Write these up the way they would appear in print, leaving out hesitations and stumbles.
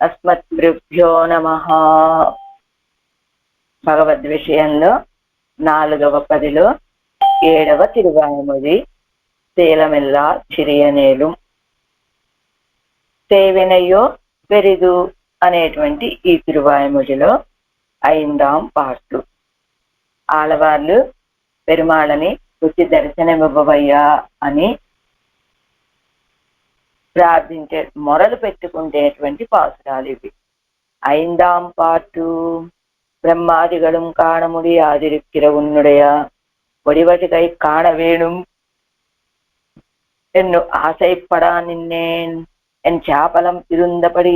అస్మద్గురుభ్యో నమః. భగవద్ విషయంలో 4వ పదిలో 7వ తిరువాయుమొഴി சேலமெல்லா చిరియనేలు సేవినయో పెరిదు అనేటువంటి ఈ తిరువాయుమొழிలో 5వ పార్ట్. ఆళ్వార్లు పెరుమాళని రుచి దర్శనమివ్వవయ్యా అని ప్రార్థించే మొరలు పెట్టుకుంటేటువంటి పాసురాలు ఇవి. 5వ పార్టు. பிரம்மாதிகளும் காண முடியாதிருக்கிற உன்னுடைய ஒடிவதுகை காண வேணும் என்று ஆசைப்படா நின்னேன் என் சாபலம் இருந்தபடி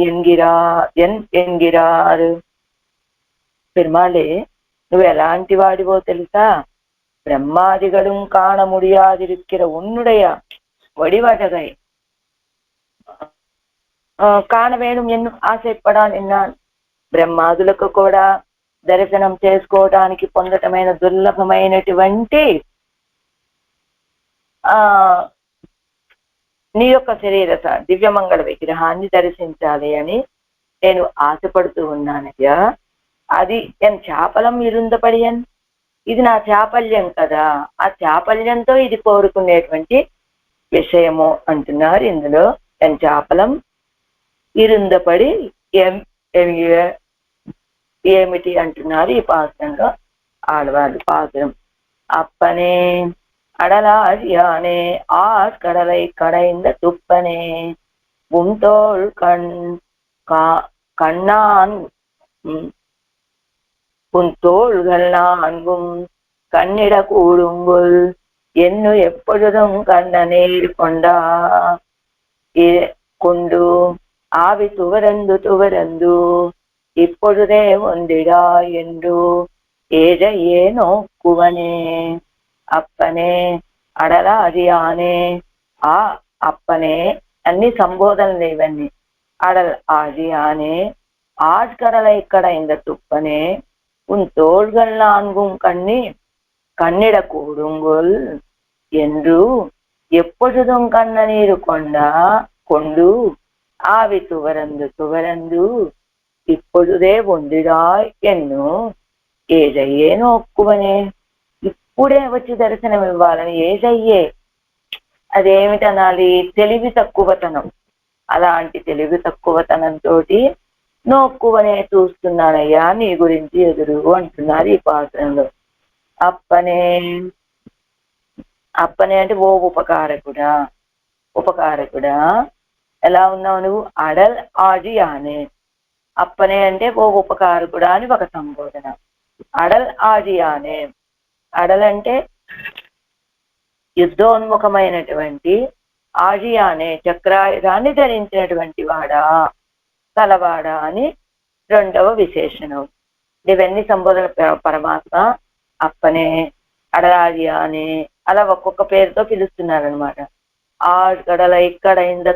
ఎన్గిరారు. పెరుమాళే, నువ్వు ఎలాంటి వాడివో తెలుసా? బ్రహ్మాదిగళం కాణ ముడియాదిరిక్కిర ఉన్నుడయ వడివటగై కాణ వేణుం ఎన్ను ఆశపడా నిన్నాను. బ్రహ్మాదులకు కూడా దర్శనం చేసుకోవడానికి పొందటమైన దుర్లభమైనటువంటి నీ యొక్క శరీర దివ్యమంగళ విగ్రహాన్ని దర్శించాలి అని నేను ఆశపడుతూ ఉన్నానయ్యా. అది ఎన్ చాపలం ఇరుందపడియన్, ఇది నా చాపల్యం కదా, ఆ చాపల్యంతో ఇది కోరుకునేటువంటి విషయము అంటున్నారు ఇందులో. ఎన్ చాపలం ఇరుందపడి ఏమిటి అంటున్నారు ఈ పాత్రంలో ఆడవాళ్ళు. పాత్రం అప్పనే அடலாழியானே ஆர் கடலை கடைந்த துப்பனே உன்தோள் கண்ணான் உன் தோள்கள் நான்கும் கண்ணிட கூடுங்குள் ఎన్ను எப்பொழுதும் கண்ண நீர் கொண்டு ஆவி துவரந்து இப்பொழுதே ஒந்திடா என்று ஏழையே நோக்குவனே. అప్పనే అడలాదియానే, ఆ అప్పనే అన్ని సంబోధనలు ఇవన్నీ. అడల్ ఆదియానే ఆడ్కడల ఇక్కడ ఇంద తుప్పనే ఉన్ తోள்கள் நான்கும் கண்ணிட கூடுங்குள் என்று எப்பொழுதும் கண்ணநீர் கொண்டு ஆவி துவரந்து இப்பொழுదే ஒன்றிடாய் ఎన్ను ఏజయ్యే నోక్కువనే. ఇప్పుడే వచ్చి దర్శనం ఇవ్వాలని ఏజయ్యే, అదేమిటనాలి? తెలివి తక్కువతనం. అలాంటి తెలివి తక్కువతనంతో నోక్కువనే చూస్తున్నానయ్యా నీ గురించి ఎదురు అంటున్నారు ఈ పాత్రంలో. అప్పనే అంటే ఓ ఉపకారకుడా ఎలా ఉన్నావు నువ్వు? అడల్ ఆజియానే. అప్పనే అంటే ఓ ఉపకారకుడా అని ఒక సంబోధన. అడల్ ఆజియానే, అడలంటే యుద్ధోన్ముఖమైనటువంటి, ఆజియానే చక్రాయుధాన్ని ధరించినటువంటి వాడా, తలవాడా అని 2వ విశేషణం. ఇవన్నీ సంబోధన. పరమాత్మ అప్పనే, అడలాజియానే అలా ఒక్కొక్క పేరుతో పిలుస్తున్నారనమాట. ఆ గడల ఇక్కడ ఇంద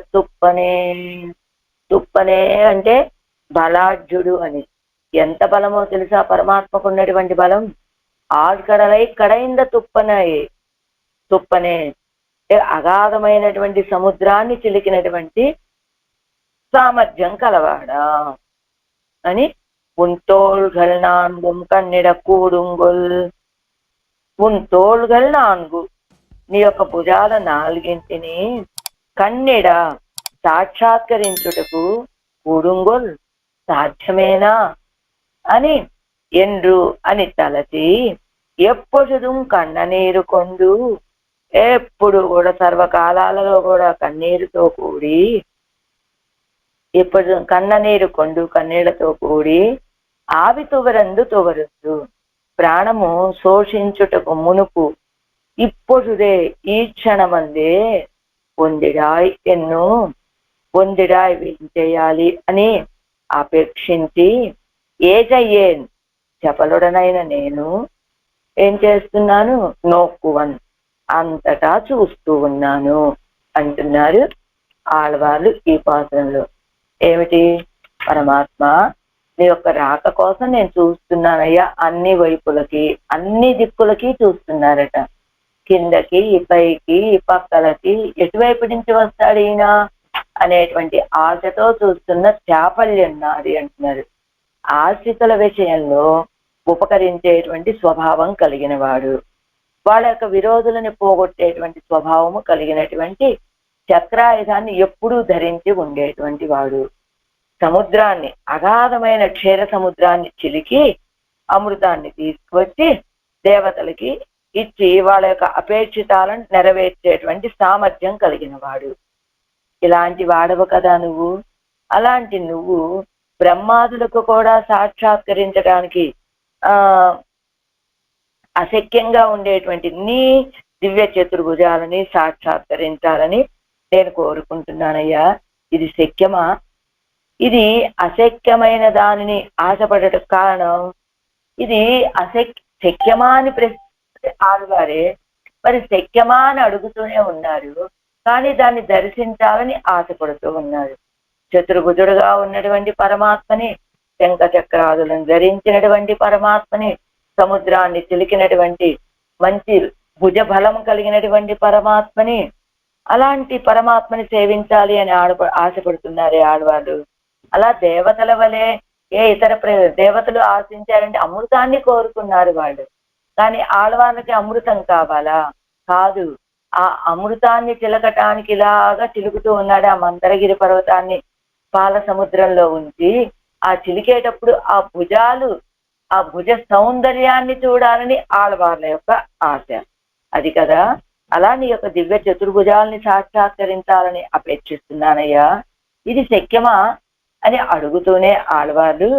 తుప్పనే అంటే బలాఢ్యుడు అని. ఎంత బలమో తెలుసా పరమాత్మకు ఉన్నటువంటి బలం? ఆడ్కడలై కడైంద తుప్పనే అగాధమైనటువంటి సముద్రాన్ని చిలికినటువంటి సామర్థ్యం కలవాడా అని. ఉన్ తోள்கள் நான்கும் కన్నిడ కూడుంగుల్. ఉన్ తోள்கள் నాలుగు, నీ యొక్క భుజాల 4ని కన్నిడ సాక్షాత్కరించుటకు కూడుంగుల్ సాధ్యమేనా అని ఎండ్రు అని తలచి ఎప్పొழுதுం కన్ననీరు కొండు, ఎప్పుడు కూడా సర్వకాలాలలో కూడా కన్నీరుతో కూడి, ఎప్పుడు కన్ననీరు కొండు కన్నీళ్లతో కూడి ఆవి తువరందు ప్రాణము శోషించుటకు మునుపు ఇప్పుడుదే ఈ క్షణమందే పొందిడాయ్ ఎన్ను పొందిడాయ్ చేయాలి అని అపేక్షించి ఏజయ్యేన్ చపలుడనైన నేను ఏం చేస్తున్నాను? నోక్కువన్ అంతటా చూస్తూ ఉన్నాను అంటున్నారు ఆళ్వార్లు ఈ పాత్రంలో. ఏమిటి? పరమాత్మ నీ యొక్క రాక కోసం నేను చూస్తున్నానయ్యా. అన్ని వైపులకి, అన్ని దిక్కులకి చూస్తున్నారట. కిందకి, పైకి, పక్కలకి, ఎటువైపు నుంచి వస్తాడు ఈయన అనేటువంటి ఆశతో చూస్తున్న చాపల్యం నాది అంటున్నారు. ఆశ్రితుల విషయంలో ఉపకరించేటువంటి స్వభావం కలిగిన వాడు, వాళ్ళ యొక్క విరోధులను పోగొట్టేటువంటి స్వభావము కలిగినటువంటి చక్రాయుధాన్ని ఎప్పుడూ ధరించి ఉండేటువంటి వాడు, సముద్రాన్ని అగాధమైన క్షీర సముద్రాన్ని చిలికి అమృతాన్ని తీసుకువచ్చి దేవతలకి ఇచ్చి వాళ్ళ యొక్క అపేక్షితాలను నెరవేర్చేటువంటి సామర్థ్యం కలిగిన వాడు. ఇలాంటి వాడవు కదా నువ్వు. అలాంటి నువ్వు బ్రహ్మాదులకు కూడా సాక్షాత్కరించడానికి అశక్యంగా ఉండేటువంటి నీ దివ్య చతుర్భుజాలని సాక్షాత్కరించాలని నేను కోరుకుంటున్నానయ్యా. ఇది శక్యమా? ఇది అశక్యమైన దానిని ఆశపడటం కారణం, ఇది శక్యమా అని ప్రశ్న ఆడవారే మరి శక్యమా అని అడుగుతూనే ఉన్నారు, కానీ దాన్ని దర్శించాలని ఆశపడుతూ ఉన్నారు. చతుర్భుజుడుగా ఉన్నటువంటి పరమాత్మని, శంఖ చక్రాదులను ధరించినటువంటి పరమాత్మని, సముద్రాన్ని చిలికినటువంటి మంచి భుజ బలం కలిగినటువంటి పరమాత్మని, అలాంటి పరమాత్మని సేవించాలి అని ఆశపడుతున్నారే ఆడవాళ్ళు. అలా దేవతల వలె ఏ ఇతర దేవతలు ఆశించారంటే అమృతాన్ని కోరుకున్నారు వాళ్ళు, కానీ ఆడవాళ్ళకి అమృతం కావాలా? కాదు. ఆ అమృతాన్ని చిలకటానికి ఇలాగా చిలుకుతూ ఉన్నాడు. ఆ మందరగిరి పర్వతాన్ని పాల సముద్రంలో ఉంచి ఆ చిలికేటప్పుడు ఆ భుజాలు, ఆ భుజ సౌందర్యాన్ని చూడాలని ఆడవాళ్ళ యొక్క ఆశ అది కదా. అలా నీ యొక్క దివ్య చతుర్భుజాలని సాక్షాత్కరించాలని అపేక్షిస్తున్నానయ్యా. ఇది శక్యమా అని అడుగుతూనే ఆడవాళ్ళు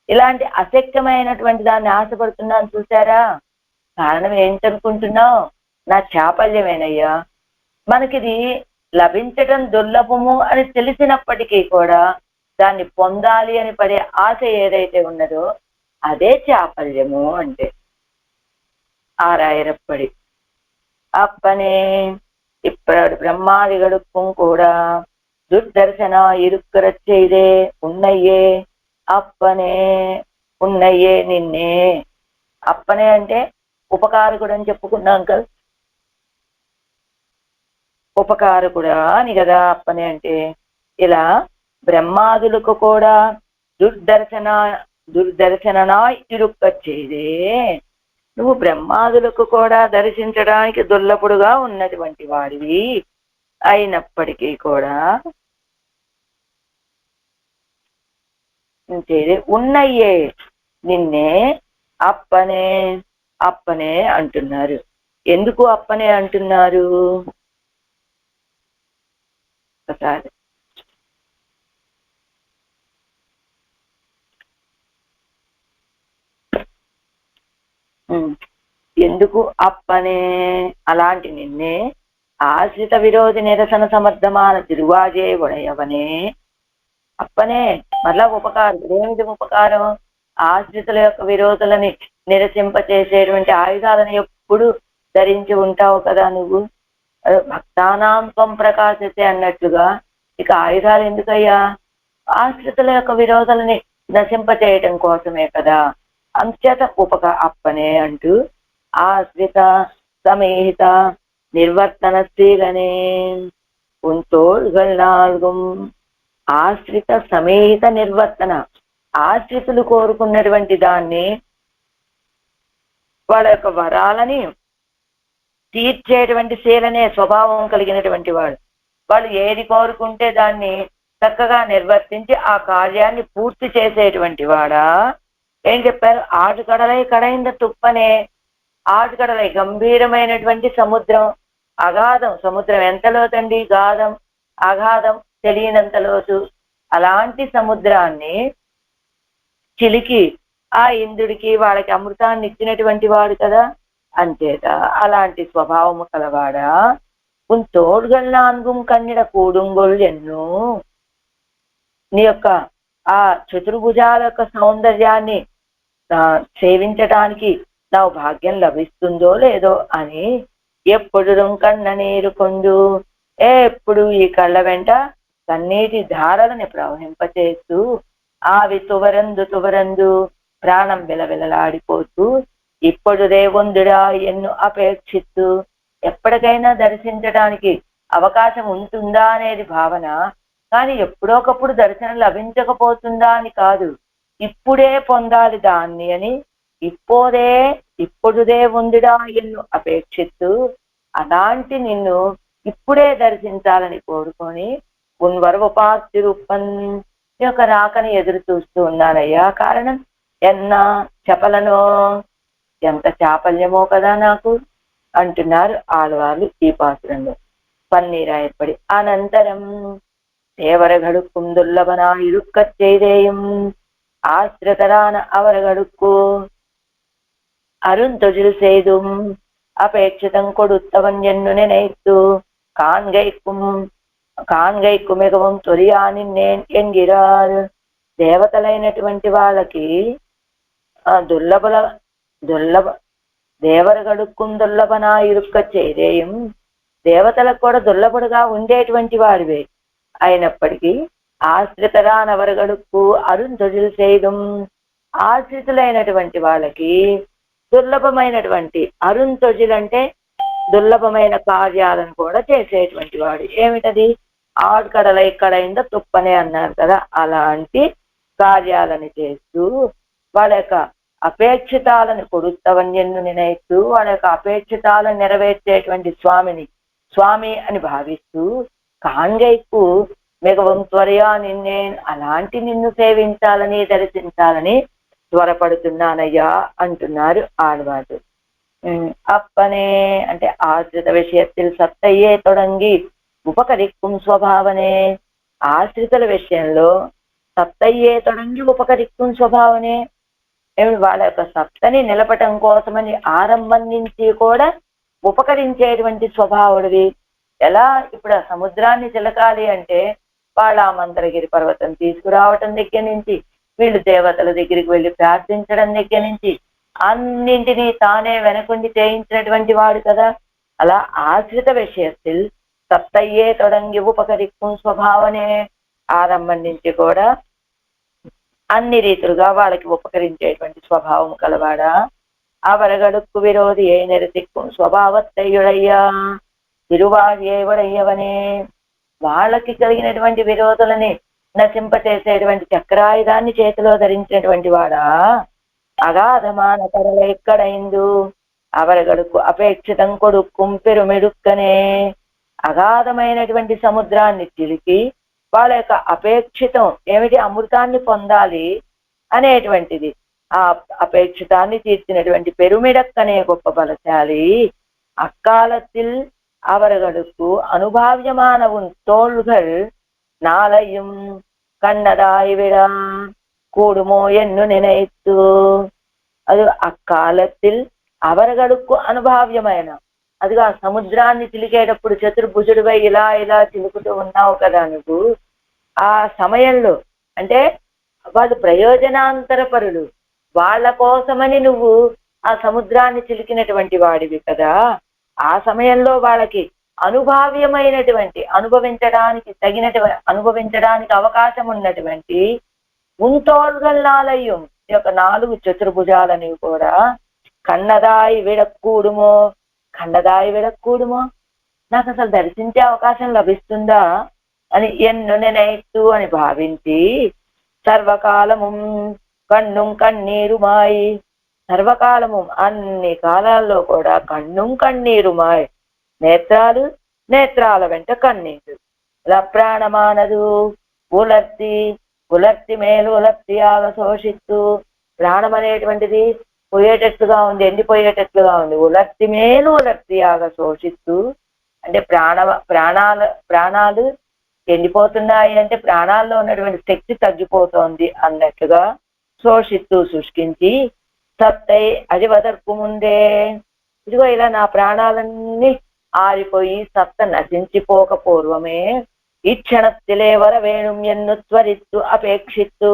ఇలాంటి అశక్యమైనటువంటి దాన్ని ఆశపడుతున్నాను చూసారా. కారణం ఏంటనుకుంటున్నావు? నా చాపల్యమేనయ్యా. మనకిది లభించటం దుర్లభము అని తెలిసినప్పటికీ కూడా దాన్ని పొందాలి అని పడే ఆశ ఏదైతే ఉన్నదో అదే చాపల్యము అంటే. ஆறாயிரப்படி அப்பனே இப்படி பிரம்மாதிகளுக்கும் கூட துர்தர்சனா இருக்கிற செய்தே ఉన్నయ్యే అప్పనే ఉన్నయ్యే నిన్నే. అప్పనే అంటే ఉపకారకుడు అని చెప్పుకున్నాం కదా, ఉపకారకుడా అని కదా అప్పనే అంటే. ఇలా బ్రహ్మాదులకు కూడా దుర్దర్శనా ఇరుక్క చేదే. నువ్వు బ్రహ్మాదులకు కూడా దర్శించడానికి దుర్లభుడుగా ఉన్నటువంటి వాడివి అయినప్పటికీ కూడా ఉన్నయ్యే నిన్నే అప్పనే అప్పనే అంటున్నారు. ఎందుకు అప్పనే అంటున్నారు? ఒకసారి ఎందుకు అప్పనే అలాంటి నిన్నే ఆశ్రిత విరోధి నిరసన సమర్థమాన తిరువాజే ఉడయవనే. అప్పనే మళ్ళా ఉపకారం. ఏమిటి ఉపకారం? ఆశ్రితుల యొక్క విరోధులని నిరసింపచేసేటువంటి ఆయుధాలను ఎప్పుడు ధరించి ఉంటావు కదా నువ్వు. భక్తానాం త్వం ప్రకాశతే అన్నట్లుగా ఇక ఆయుధాలు ఎందుకయ్యా? ఆశ్రితుల యొక్క విరోధులని నశింపచేయటం కోసమే కదా. అంచేత అప్పనే అంటూ ఆశ్రిత సమేహిత నిర్వర్తనశీలనే ఉంతోడ్గల్ నాలుగుం. ఆశ్రిత సమేహిత నిర్వర్తన, ఆశ్రితులు కోరుకున్నటువంటి దాన్ని, వాళ్ళ యొక్క వరాలని తీర్చేటువంటి శీలనే స్వభావం కలిగినటువంటి వాడు. వాళ్ళు ఏది కోరుకుంటే దాన్ని చక్కగా నిర్వర్తించి ఆ కార్యాన్ని పూర్తి చేసేటువంటి వాడా. ఏం చెప్పారు? ఆటుకడలై కడైంద తుప్పనే. ఆటుకడలై గంభీరమైనటువంటి సముద్రం, అగాధం. సముద్రం ఎంత లోతండి? గాధం, అగాధం, తెలియనంత లోతు. అలాంటి సముద్రాన్ని చిలికి ఆ ఇంద్రుడికి వాళ్ళకి అమృతాన్ని ఇచ్చినటువంటి వాడు కదా. అంచేత అలాంటి స్వభావము కలవాడా. తోడుగల్ నాన్గుం కన్నిడ కూడుంగోళ్ళు ఎన్నో. నీ యొక్క ఆ చతుర్భుజాల యొక్క సౌందర్యాన్ని సేవించటానికి నాకు భాగ్యం లభిస్తుందో లేదో అని ఎప్పుడు కన్న నీరు కొండు. ఎప్పుడు ఈ కళ్ళ వెంట కన్నీటి ధారలని ప్రవహింపచేస్తూ ఆవి తువరందు ప్రాణం విలవిలలాడిపోతూ ఇప్పుడు దేవందుడా ఎన్ను అపేక్షిస్తూ ఎప్పటికైనా దర్శించడానికి అవకాశం ఉంటుందా అనేది భావన కానీ ఎప్పుడోకప్పుడు దర్శనం లభించకపోతుందా అని కాదు, ఇప్పుడే పొందాలి దాన్ని అని ఇప్పుడుదే ఉందిడా ఎన్ను అపేక్షిత్తు అలాంటి నిన్ను ఇప్పుడే దర్శించాలని కోరుకొని ఉన్వరవపార్తి రూపన్ యొక్క రాకని ఎదురు చూస్తూ ఉన్నానయ్యా. కారణం ఎన్నా చెప్పలనో, ఎంత చాపల్యమో కదా నాకు అంటున్నారు ఆడవాళ్ళు ఈ పాత్రలో పన్నీరాయపడి. అనంతరం தேவர்களுக்கும் துர்லபனாயிருக்கச் செய்தேயும் ஆசிரிதரான அவர்களுக்கு அருந்தொழில் செய்தும் அபேட்சிதம் கொடுத்தவன் என்று நினைத்து కాన్గైకు మిగవం తొలియాని నేను ఎంగిరారు. దేవతలైనటువంటి వాళ్ళకి దుర్లభ దేవరగడుక్కుం దుర్లభనా ఇరుక్క చేరేయం, దేవతలకు కూడా దుర్లభుడుగా ఉండేటువంటి వాడివే అయినప్పటికీ ఆశ్రితరానవరగడుక్కు అరుంధొజిల్ చేయడం, ఆశ్రితులైనటువంటి వాళ్ళకి దుర్లభమైనటువంటి అరుంధొజిల్ అంటే దుర్లభమైన కార్యాలను కూడా చేసేటువంటి వాడు. ఏమిటది? ఆడ్కడల ఇక్కడైందో తుప్పనే అన్నారు కదా, అలాంటి కార్యాలను చేస్తూ వాళ్ళ యొక్క అపేక్షితాలను కొడుత్తవన్యన్ను నినయిస్తూ వాళ్ళ యొక్క అపేక్షితాలను నెరవేర్చేటువంటి స్వామి అని భావిస్తూ కాంగైకు మిగవం త్వరయా అలాంటి నిన్ను సేవించాలని దర్శించాలని త్వరపడుతున్నానయ్యా అంటున్నారు ఆడవారు. అప్పనే అంటే ఆశ్రిత విషయத்தில் సత్తయ్యే తొడంగి ఉపకరిక్కుం స్వభావనే, ఆశ్రితుల విషయంలో సత్తయ్యే తొడంగి ఉపకరిక్కుం స్వభావనే, వాళ్ళ యొక్క సత్తని నిలపటం కోసమని ఆరంభం నుంచి కూడా ఉపకరించేటువంటి స్వభావుడివి. ఎలా ఇప్పుడు ఆ సముద్రాన్ని చిలకాలి అంటే వాళ్ళ ఆ మంత్రగిరి పర్వతం తీసుకురావటం దగ్గర నుంచి, వీళ్ళు దేవతల దగ్గరికి వెళ్ళి ప్రార్థించడం దగ్గర నుంచి అన్నింటినీ తానే వెనకుండి చేయించినటువంటి వాడు కదా. అలా ఆశ్రిత విషయத்தில் సత్తయ్యే తొడంగి ఉపకరిక్కుం స్వభావనే, ఆరంభం నుంచి కూడా అన్ని రీతులుగా వాళ్ళకి ఉపకరించేటువంటి స్వభావం కలవాడా. అవరగడుక్కు విరోధి ఏ నిరసిక్కుం స్వభావత్తయ్యుడయ్యా తిరువాయేవడయ్యవనే, వాళ్ళకి కలిగినటువంటి విరోధులని నశింపచేసేటువంటి చక్రాయుధాన్ని చేతిలో ధరించినటువంటి వాడా. అగాధమాన కరల ఎక్కడైందు అవరగడుకు అపేక్షితం కొడుక్కుం పెరుమెడుక్కనే, అగాధమైనటువంటి సముద్రాన్ని చిలికి వాళ్ళ యొక్క అపేక్షితం ఏమిటి? అమృతాన్ని పొందాలి అనేటువంటిది. ఆ అపేక్షితాన్ని తీర్చినటువంటి పెరుమిడక్కనే గొప్ప బలశాలి. అక్కాలத்தில் அவர்களுக்கு அனுபாவியமான உன் தோள்கள் நாளையும் கண்ணதாய் விட கூடுமோ என்று நினைத்து, అది అక్కాలத்தில் అవరగడుక్కు అనుభావ్యమైన, అదిగా సముద్రాన్ని చిలికేటప్పుడు చతుర్భుజుడిపై ఇలా ఇలా చిలుకుతూ ఉన్నావు కదా నువ్వు. ఆ సమయంలో అంటే వాళ్ళు ప్రయోజనాంతరపరులు, వాళ్ళ కోసమని నువ్వు ఆ సముద్రాన్ని చిలికినటువంటి వాడివి కదా. ఆ సమయంలో వాళ్ళకి అనుభావ్యమైనటువంటి అనుభవించడానికి అవకాశం ఉన్నటువంటి ఉంతోల్గల్లాలయ్యం యొక్క 4 చతుర్భుజాలని కూడా కన్నదాయి విడక్కూడుమో నాకు అసలు దర్శించే అవకాశం లభిస్తుందా అని ఎన్ను నెనైత్తు అని భావించి సర్వకాలము కన్నుం కన్నీరుమాయి, సర్వకాలము అన్ని కాలాల్లో కూడా కన్నుం కన్నీరుమాయి, నేత్రాల వెంట కన్నీరు. ఇలా ప్రాణమానదు ఉలర్తి మేలు ఉలర్తి ఆగశోషిత్తు, ప్రాణం అనేటువంటిది పోయేటట్లుగా ఉంది, ఎండిపోయేటట్లుగా ఉంది. ఉలర్తి మేలు ఉలర్తి ఆగశోషిత్తు అంటే ప్రాణాలు ఎండిపోతున్నాయి అంటే ప్రాణాల్లో ఉన్నటువంటి శక్తి తగ్గిపోతోంది అన్నట్లుగా శోషిత్తు శుష్కించి సత్తై అది వదర్పు ముందే, ఇదిగో ఇలా నా ప్రాణాలన్నీ ఆరిపోయి సత్త నశించిపోక పూర్వమే ఈ క్షణత్తిలే వరవేణుం ఎన్ను త్వరిత్తు అపేక్షిత్తు,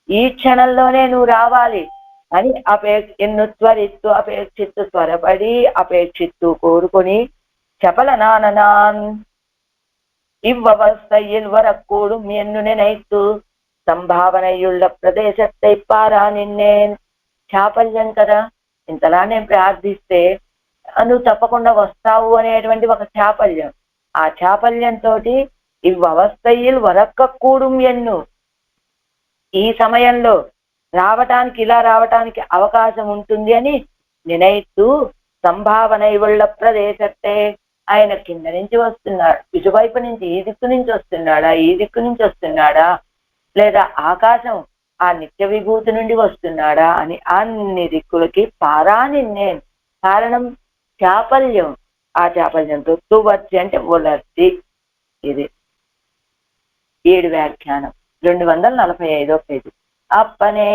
ఈ క్షణంలోనే నువ్వు రావాలి అని ఎన్ను త్వరిత్తు అపేక్షిత్తు త్వరపడి అపేక్షిత్తు కోరుకొని చపల నాననాన్ இவ்வவஸ்தையில் வரக்கூடும் என்று நினைத்து సంభావనయుళ్ళ ప్రదేశத்தை పారా నిన్నేన్. చాపల్యం కదా, ఇంతలా నేను ప్రార్థిస్తే నువ్వు తప్పకుండా వస్తావు అనేటువంటి ఒక చాపల్యం. ఆ చాపల్యంతో ఇవ్వవస్థയിൽ వరక్కూడుం ఎన్ను. ఈ సమయంలో రావటానికి, ఇలా రావటానికి అవకాశం ఉంటుంది అని నినైతూ సంభావన ఇవుళ్ళ ప్రదేశట్టే. ఆయన కింద నుంచి వస్తున్నాడు, ఇటువైపు నుంచి ఈ దిక్కు నుంచి వస్తున్నాడా, ఈ దిక్కు నుంచి వస్తున్నాడా, లేదా ఆకాశం ఆ నిత్య విభూతి నుండి వస్తున్నాడా అని అన్ని దిక్కులకి పారా నిన్నేన్. కారణం చాపల్యం. ఆ చాపల్యంతో తువర్చి అంటే ఉలర్చి. ఇది 7 వ్యాఖ్యానం 245వ పేజీ. అప్పనే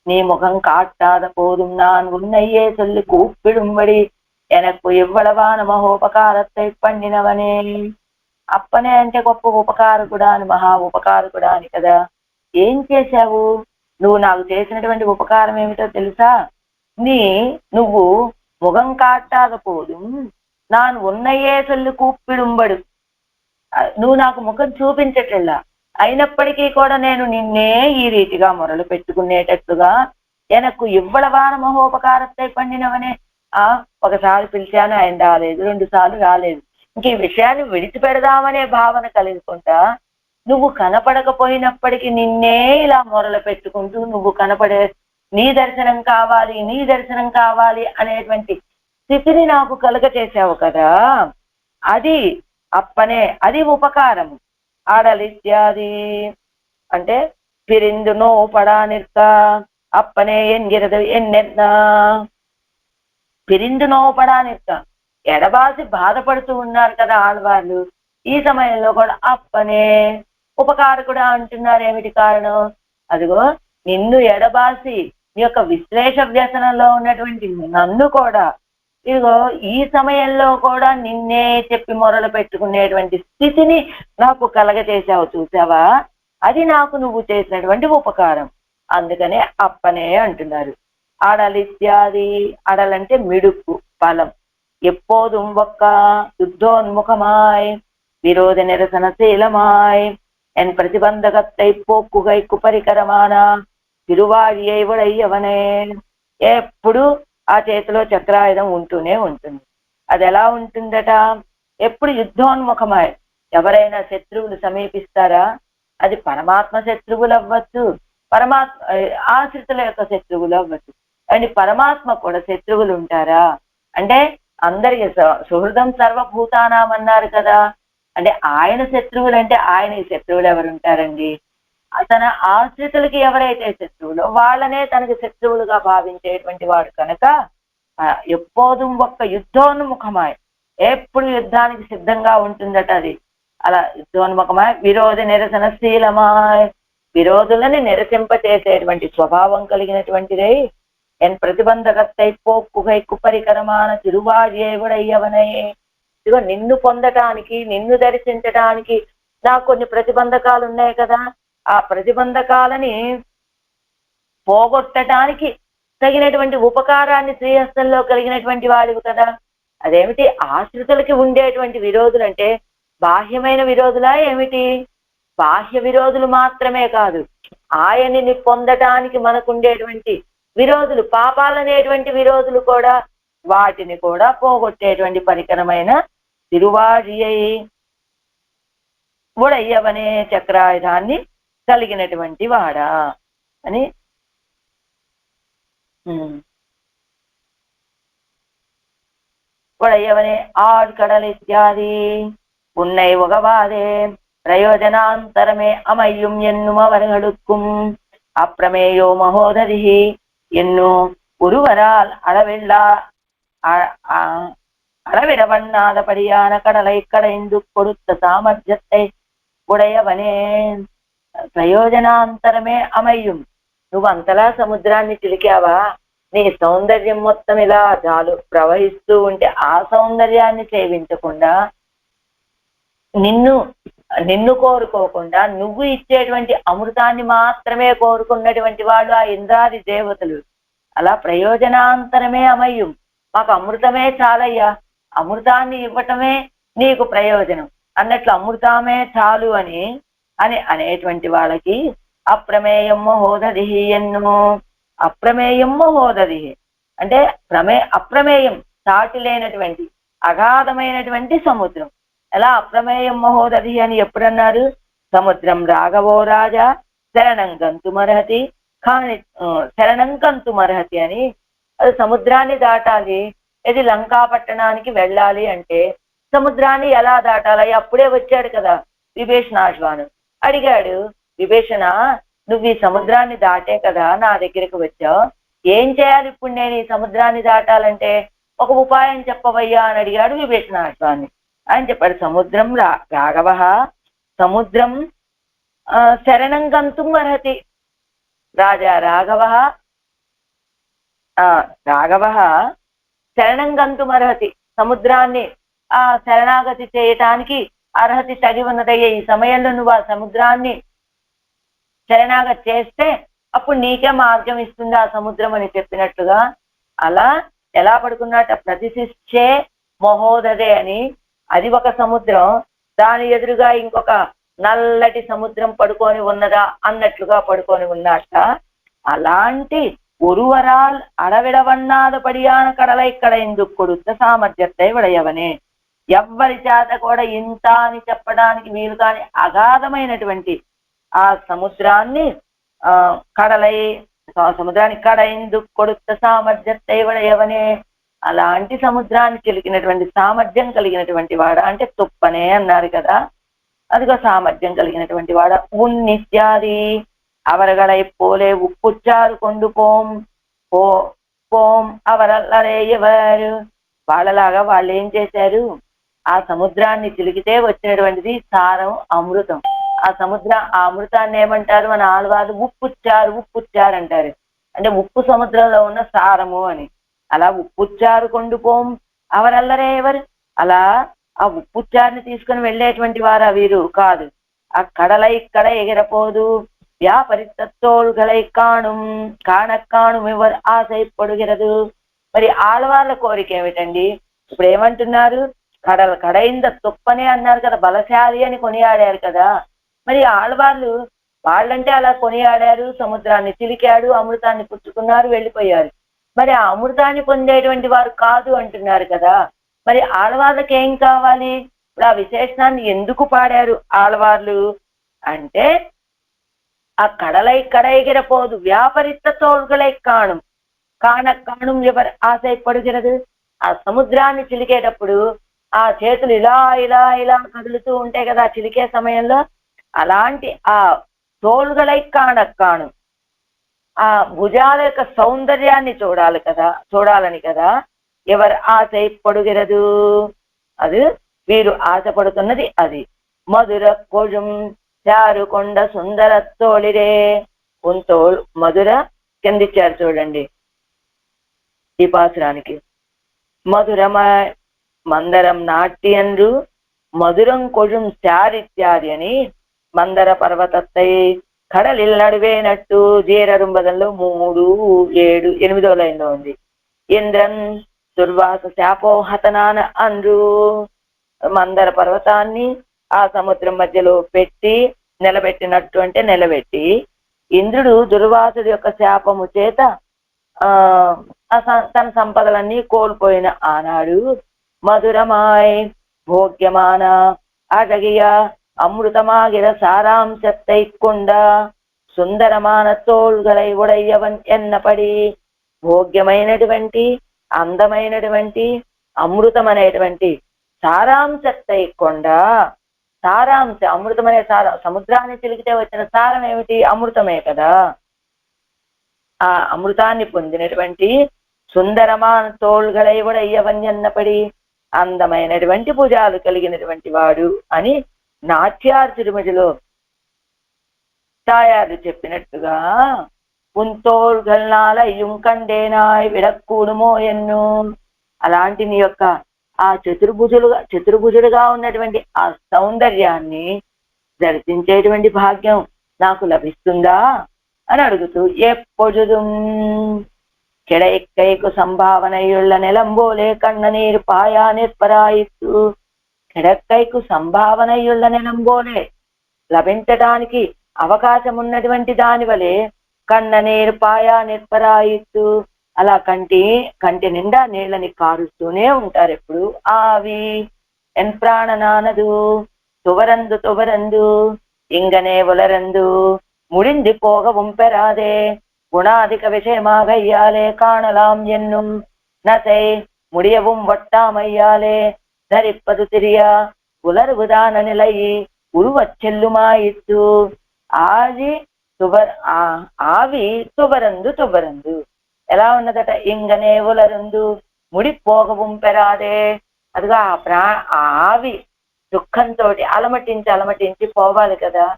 நீ முகம் காட்டாத போதும் நான் உன்னையே சொல்லி கூப்பிடும்படி எனக்கு ఇవ్వడవాన మహోపకారத்தை పండినవనే. అప్పనే అంటే గొప్ప ఉపకారకుడా అని, మహా ఉపకారకుడా అని కదా. ఏం చేశావు నువ్వు? నాకు చేసినటువంటి ఉపకారం ఏమిటో తెలుసా? నువ్వు ముఖం కాటాద పోదుం నాన్ ఉన్నయే சொல்லி కూப்பிడుంబడు. నువ్వు నాకు ముఖం చూపించట్లా, అయినప్పటికీ కూడా నేను నిన్నే ఈ రీతిగా మొరలు పెట్టుకునేటట్టుగా ఎనకు ఇవ్వడవాన మహోపకారத்தை పండినవనే. ఒకసారి పిలిచాను, ఆయన రాలేదు, 2 సార్లు రాలేదు. ఇంక ఈ విషయాన్ని విడిచిపెడదామనే భావన కలుగుకుంటా నువ్వు కనపడకపోయినప్పటికీ నిన్నే ఇలా మొరలు పెట్టుకుంటూ, నువ్వు కనపడే, నీ దర్శనం కావాలి, నీ దర్శనం కావాలి అనేటువంటి స్థితిని నాకు కలుగ చేశావు కదా. అది అప్పనే, అది ఉపకారం. ఆడలిత్యాది అంటే పిరిందు నో పడా నిற்க అప్పనే ఎన్గిరదు ఎన్నెన్నా. పిరిందు నో పడా నిற்క, ఎడబాసి బాధపడుతూ ఉన్నారు కదా ఆడవాళ్ళు. ఈ సమయంలో కూడా అప్పనే ఉపకారకుడా అంటున్నారు. ఏమిటి కారణం? అదిగో నిన్ను ఎడబాసి నీ యొక్క విశ్లేష వ్యసనంలో ఉన్నటువంటి నన్ను కూడా ఇదిగో ఈ సమయంలో కూడా నిన్నే చెప్పి మొరలు పెట్టుకునేటువంటి స్థితిని నాకు కలగచేసావు, చూసావా? అది నాకు నువ్వు చేసినటువంటి ఉపకారం. అందుకనే అప్పనే అంటున్నారు. అడలిత్యాది, అడలంటే మిడుపు, బలం. ఎప్పోదుం ఒక్క యుద్ధోన్ముఖమాయ్ విరోధ నిరసనశీలమాయ్ ఎన్ ప్రతిబంధకత్తై పోక్కుగై కుపరికరమాన తిరువాడియై ఉడయ్యవనే. ఎప్పుడు ఆ చేతిలో చక్రాయుధం ఉంటూనే ఉంటుంది. అది ఎలా ఉంటుందట? ఎప్పుడు యుద్ధోన్ముఖమాయ్. ఎవరైనా శత్రువులు సమీపిస్తారా? అది పరమాత్మ శత్రువులు అవ్వచ్చు, పరమాత్మ ఆశ్రితుల యొక్క శత్రువులు అవ్వచ్చు. అండ్ పరమాత్మ కూడా శత్రువులు ఉంటారా అంటే అందరికి సుహృదం సర్వభూతానాం అన్నారు కదా. అంటే ఆయన శత్రువులు అంటే ఆయన శత్రువులు ఎవరు ఉంటారండి? తన ఆశ్రితులకి ఎవరైతే శత్రువులో వాళ్ళనే తనకి శత్రువులుగా భావించేటువంటి వాడు కనుక ఎప్పోదుం ఒక్క యుద్ధోన్ముఖమాయ్, ఎప్పుడు యుద్ధానికి సిద్ధంగా ఉంటుందట. అది అలా యుద్ధోన్ముఖమాయ్ విరోధ నిరసనశీలమాయ్, విరోధులని నిరసింపచేసేటువంటి స్వభావం కలిగినటువంటిదై ఎన్ ప్రతిబంధకత్తై పోక్కుగై కుపరికరమాన తిరువాడియవనై. ఇదిగో నిన్ను పొందటానికి, నిన్ను దర్శించటానికి నాకు కొన్ని ప్రతిబంధకాలు ఉన్నాయి కదా. ఆ ప్రతిబంధకాలని పోగొట్టడానికి తగినటువంటి ఉపకారాన్ని శ్రీహస్తంలో కలిగినటువంటి వాడివి కదా. అదేమిటి? ఆశ్రితులకి ఉండేటువంటి విరోధులు అంటే బాహ్యమైన విరోధులా ఏమిటి? బాహ్య విరోధులు మాత్రమే కాదు, ఆయన్ని పొందటానికి మనకుండేటువంటి విరోధులు, పాపాలనేటువంటి విరోధులు కూడా, వాటిని కూడా పోగొట్టేటువంటి పరికరమైన తిరువాడియై ఉడయ్యవనే చక్రాయుధాన్ని కలిగినటువంటి వాడా అని. ఉడయ్యవనే ఆడ్కడల్ ఇత్యాది ఉన్నై ఒగవాదే ప్రయోజనాంతరమే అమయ్యం ఎన్నుమ వరగడుక్కుం అప్రమేయో మహోదరి ఎన్ను ఉరువరాల్ அளவிடவண்ணாதபடியான கடலை கடைந்து கொடுத்த சாமர்த்தியத்தை ఉడయవనే. ప్రయోజనాంతరమే అమయ్యం. నువ్వు అంతలా సముద్రాన్ని చిలికావా? నీ సౌందర్యం మొత్తం ఇలా చాలు ప్రవహిస్తూ ఉంటే ఆ సౌందర్యాన్ని సేవించకుండా, నిన్ను కోరుకోకుండా నువ్వు ఇచ్చేటువంటి అమృతాన్ని మాత్రమే కోరుకున్నటువంటి వాళ్ళు ఆ ఇంద్రాది దేవతలు. అలా ప్రయోజనాంతరమే అమయ్యం, మాకు అమృతమే చాలయ్యా, అమృతాన్ని ఇవ్వటమే నీకు ప్రయోజనం అన్నట్లు అమృతమే చాలు అని అనేటువంటి వాళ్ళకి అప్రమేయం మహోదధి ఎన్ను. అప్రమేయం మహోదధి అంటే అప్రమేయం, సాటి లేనటువంటి అగాధమైనటువంటి సముద్రం. ఎలా అప్రమేయం మహోదధి అని ఎప్పుడన్నారు? సముద్రం రాఘవో రాజా శరణం గంతుమర్హతి కానీ శరణం గంతుమర్హతి అని. అది సముద్రాన్ని దాటాలి. ఇది లంకా పట్టణానికి వెళ్ళాలి అంటే సముద్రాన్ని ఎలా దాటాలి? అప్పుడే వచ్చాడు కదా విభీషణాశ్వాను. అడిగాడు, విభీషణ నువ్వు ఈ సముద్రాన్ని దాటే కదా నా దగ్గరికి వచ్చావు, ఏం చేయాలి ఇప్పుడు నేను ఈ సముద్రాన్ని దాటాలంటే? ఒక ఉపాయం చెప్పవయ్యా అని అడిగాడు విభీషణాశ్వాన్ని. ఆయన చెప్పాడు, సముద్రం రాఘవ సముద్రం శరణం గంతుం అర్హతి. రాజా రాఘవ రాఘవ శరణం గంతుం అర్హతి. సముద్రాన్ని శరణాగతి చేయటానికి అర్హతి తగి ఉన్నదయ్యే. ఈ సమయంలో నువ్వు ఆ సముద్రాన్ని శరణాగతి చేస్తే అప్పుడు నీకే మార్గం ఇస్తుంది ఆ సముద్రం అని చెప్పినట్లుగా. అలా ఎలా పడుకున్నట్ట? ప్రతిశిష్టే మహోదదే అని, అది ఒక సముద్రం, దాని ఎదురుగా ఇంకొక నల్లటి సముద్రం పడుకొని ఉన్నదా అన్నట్లుగా పడుకొని ఉన్నట్ట. అలాంటి ఒరువరాల్ అడవిడవన్నాద పడియాన కడలై కడైందుకు కొడుత సామర్థ్యத்தை విడయవనే. ఎవ్వరి చేత కూడా ఇంత అని చెప్పడానికి వీలు కాని అగాధమైనటువంటి ఆ సముద్రాన్ని సముద్రానికి కడైందుకు కొడుత సామర్థ్యத்தை విడయవనే. అలాంటి సముద్రాన్ని కలిగినటువంటి సామర్థ్యం కలిగినటువంటి వాడ అంటే తుప్పనే అన్నారు కదా, అదిగో సామర్థ్యం కలిగినటువంటి వాడ. ఉన్నిత్యాది అవరగళై పోలే ఉప్పుచ్చారు కొండు పోం పోం అవరల్లరేయవారు. వాళ్ళలాగా వాళ్ళు ఏం చేశారు? ఆ సముద్రాన్ని చిలికితే వచ్చినటువంటిది సారం, అమృతం. ఆ అమృతాన్ని ఏమంటారు మన ఆళ్వారు? ఉప్పుచ్చారు అంటారు. అంటే ఉప్పు సముద్రంలో ఉన్న సారము అని. అలా ఉప్పుచ్చారు కొండు పోం అవరల్లరే ఎవరు? అలా ఆ ఉప్పుచ్చారుని తీసుకుని వెళ్ళేటువంటి వారా వీరు కాదు. ఆ కడలై ఇక్కడ ఎగిరపోదు వ్యాపరితోள்களை కాణం ఎవరు ఆశయపడుగిరదు. మరి ఆళ్వార్ల కోరిక ఏమిటండి? ఇప్పుడు ఏమంటున్నారు? కడైంద తుప్పనే అన్నారు కదా, బలశాలి అని కొనియాడారు కదా. మరి ఆళ్వార్లు వాళ్ళంటే అలా కొనియాడారు, సముద్రాన్ని చిలికాడు, అమృతాన్ని పుచ్చుకున్నారు, వెళ్ళిపోయారు. మరి ఆ అమృతాన్ని పొందేటువంటి వారు కాదు అంటున్నారు కదా. మరి ఆళ్వార్లకు ఏం కావాలి? ఇప్పుడు ఆ విశేషణాన్ని ఎందుకు పాడారు ఆళ్వార్లు అంటే, ఆ కడలై కడైగిరపోదు వ్యాపరిత తోள்களை కాణం ఎవరు ఆశయపడుగిరదు. ఆ సముద్రాన్ని చిలికేటప్పుడు ఆ చేతులు ఇలా ఇలా ఇలా కదులుతూ ఉంటాయి కదా చిలికే సమయంలో. అలాంటి ఆ తోள்களை కాణం ఆ భుజాల యొక్క సౌందర్యాన్ని చూడాలని కదా ఎవరు ఆశయపడుగిరదు. అది వీరు ఆశపడుతున్నది అది. మధుర కొజుం చారుకొండ సుందర తోళిరే. మధుర కిందిచ్చారు చూడండి ఈ పాసురానికి. మందరం నాట్యండ్రు మధురం కొజుం చారిత్యాది అని మందర పర్వతత్తై కడలిల్ నడువేనట్టు జీరరుంబదంలో 3, 7, 8వ లైన్లో ఉంది. ఇంద్రన్ దుర్వాస శాపోహతనాన అండ్రు. మందర పర్వతాన్ని ఆ సముద్రం మధ్యలో నిలబెట్టినట్టు అంటే నిలబెట్టి, ఇంద్రుడు దుర్వాసుడి యొక్క శాపము చేత తన సంపదలన్నీ కోల్పోయిన ఆనాడు మధురమాయ్ భోగ్యమాన అడగియ అమృతమాగిర సారాంశத்தை கொண்ட సుందరమాన తోள்களை ఉడయ్యవన్ ఎన్నపడి. భోగ్యమైనటువంటి అందమైనటువంటి అమృతం అనేటువంటి సారాంశத்தை கொண்ட. అమృతం అనే సముద్రాన్ని చిలికితే వచ్చిన సారం ఏమిటి? అమృతమే కదా. ఆ అమృతాన్ని పొందినటువంటి సుందరమాన తోள்களை ఉడయ్యవన్ ఎన్నపడి, అందమైనటువంటి భుజాలు కలిగినటువంటి వాడు అని నాట్యార్జునుడిలో తాయారు చెప్పినట్టుగా పుంతోள்గల్నాల యుంకండేనాయ్ విడక్కూడుమో ఎన్ను. అలాంటి నీ యొక్క ఆ చతుర్భుజుడుగా ఉన్నటువంటి ఆ సౌందర్యాన్ని దర్శించేటువంటి భాగ్యం నాకు లభిస్తుందా అని అడుగుతూ, ఎప్పొழுதுం కెడైక్కైకు సంభావనయుళ్ళ నెలంబోలే కన్న నీరు పాయా నిర్పరాయిత్తు. కెడక్కైకు సంభావనయుళ్ళ నెలంబోలే లభించడానికి అవకాశం ఉన్నటువంటి దాని వలె కన్న నీరు పాయా నిర్పరాయిత్తు. అలా కంటి నిండా నీళ్ళని కారుస్తూనే ఉంటారు ఎప్పుడు. ఆవి என் பிராணனானது துவரந்து துவரந்து இங்கனே உலரந்து முடிந்து போகவும் பெறாதே குணாதிக விஷயமாக ஐயாலே காணலாம் என்னும் நசை முடியவும் வட்டாமையாலே தரிப்பது திரியா உலர்வுதான நிலை உருவச் செல்லுமாயிற்று ఆది ఆవి తుబరందు తుబరందు ఎలా ఉన్నదట ఇంగనే ఉలరందు ముడిపోగవం పెరాదే అదిగా ఆ ఆవి దుఃఖంతో అలమటించి పోవాలి కదా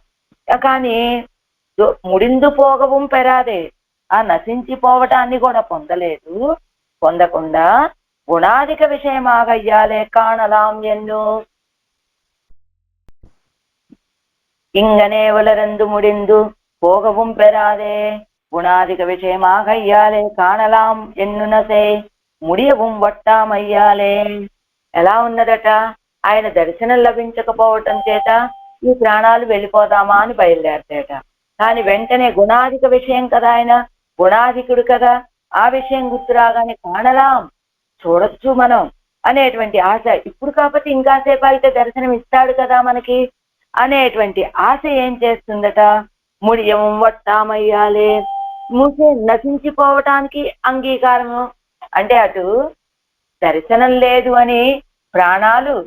కానీ ముడిందు పోగవం పెరాదే ఆ నశించిపోవటాన్ని కూడా పొందకుండా గుణాధిక విషయమాగయ్యాలే కాణలాం ఎన్ను இங்கனே உலரந்து முடிந்து போகவும் பெறாதே குணாதிக விஷயமாக ஐயாலே కాణలాం ఎన్నునసే முடிయவும் వట్టామయ్యాలే ఎలా ఉన్నదట ఆయన దర్శనం లభించకపోవటం చేత ఈ ప్రాణాలు వెళ్ళిపోదామా అని బయలుదేరతాట కానీ వెంటనే గుణాధిక విషయం కదా ఆయన గుణాధికుడు కదా ఆ విషయం గుర్తురాగానే కాణలాం చూడొచ్చు మనం అనేటువంటి ఆశ ఇప్పుడు కాకపోతే ఇంకాసేపు అయితే దర్శనం ఇస్తాడు కదా మనకి అనేటువంటి ఆశ ఏం చేస్తుందట ముడియం వట్టామయ్యాలే నశించిపోవటానికి అంగీకారము అంటే అటు దర్శనం లేదు అని ప్రాణాలు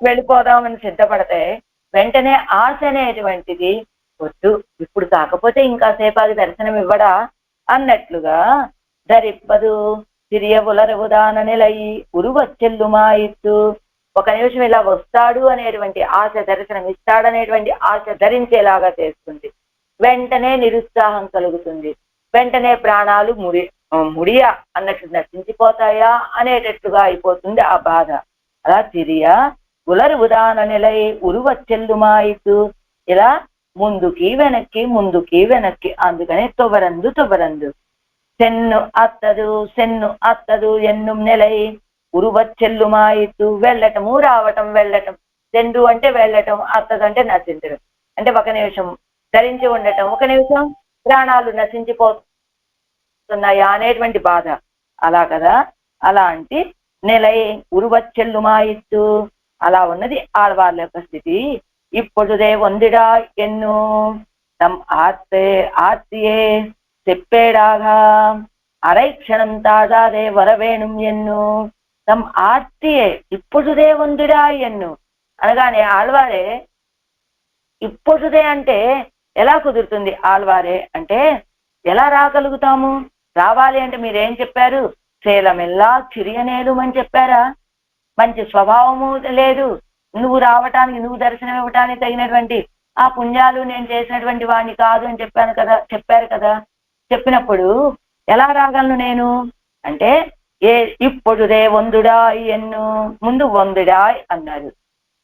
వెళ్ళిపోదామని సిద్ధపడితే వెంటనే ఆశ అనేటువంటిది వద్దు ఇప్పుడు కాకపోతే ఇంకాసేపు దర్శనం ఇవ్వడా అన్నట్లుగా ధరిప్పదు తిరియ ఉలరవుదాన నిలై ఉరువచ్చెల్లుమాయిత్తు ఒక నిమిషం ఇలా వస్తాడు అనేటువంటి ఆశ దర్శనం ఇస్తాడనేటువంటి ఆశ ధరించేలాగా చేస్తుంది వెంటనే నిరుత్సాహం కలుగుతుంది వెంటనే ప్రాణాలు ముడియా అన్నట్లు నశించిపోతాయా అనేటట్లుగా అయిపోతుంది ఆ బాధ అలా తిరియ ఉలరుదాన నిలై ఉరువచ్చెల్లుమాయితు ఇలా ముందుకి వెనక్కి అందుకనే తొబరందు సెన్ను అత్తదు ఎన్ను నిలై ఉరువచ్చెల్లుమాయితు వెళ్ళటము రావటం సెండు అంటే వెళ్ళటం అత్తదు అంటే నశించడం అంటే ఒక నిమిషం ధరించి ఉండటం ఒక నిమిషం ప్రాణాలు నశించిపోతున్నాయా అనేటువంటి బాధ అలా కదా అలాంటి నిలై ఉరువచ్చెల్లుమాయిత్తు అలా ఉన్నది ఆళ్వార్ల యొక్క స్థితి ఇప్పుడుదే వందిడా ఎన్ను తమ్ ఆర్తియే చెప్పేడాగా అరైక్షణం తాజాదే వరవేణుం ఎన్ను తమ్ ఆర్తియే ఇప్పుడుదే వందిడా ఎన్ను అనగానే ఆళ్వారే ఇప్పుడుదే అంటే ఎలా కుదురుతుంది ఆళ్వారే అంటే ఎలా రాగలుగుతాము రావాలి అంటే మీరేం చెప్పారు శీలమెల్లా చిరియనేలు అని చెప్పారా మంచి స్వభావము లేదు నువ్వు రావటానికి నువ్వు దర్శనం ఇవ్వటానికి తగినటువంటి ఆ పుణ్యాలు నేను చేసినటువంటి వాడిని కాదు అని చెప్పారు కదా చెప్పినప్పుడు ఎలా రాగలను నేను అంటే ఇప్పుడుదే వందుడాయ్ ఎన్ను ముందు వందుడాయ్ అన్నారు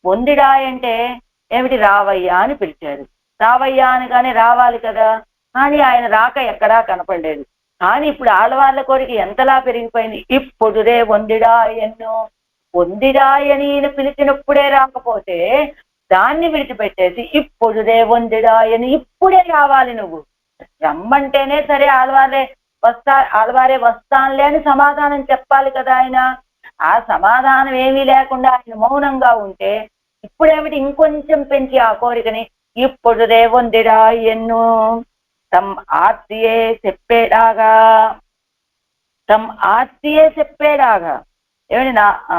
వందుడాయ్ అంటే ఏమిటి రావయ్యా అని పిలిచారు రావయ్యా అనగానే రావాలి కదా కానీ ఆయన రాక ఎక్కడా కనపడలేదు కానీ ఇప్పుడు ఆడవాళ్ళ కోరిక ఎంతలా పెరిగిపోయింది ఇప్పుడుదే వందిడాయ్ ఎన్ను వందిడాయ్ అని ఈయన పిలిచినప్పుడే రాకపోతే దాన్ని విడిచిపెట్టేసి ఇప్పుడుదే వందిడాయ్ అని ఇప్పుడే రావాలి నువ్వు రమ్మంటేనే సరే ఆళ్వారే వస్తానులే అని సమాధానం చెప్పాలి కదా ఆయన ఆ సమాధానం ఏమీ లేకుండా ఆయన మౌనంగా ఉంటే ఇప్పుడేమిటి ఇంకొంచెం పెంచి ఆ కోరికని ఇప్పుడుదే వందిడాయ్ ఎన్ను తమ్ ఆర్తియే చెప్పేడాగా ఏమిటి నా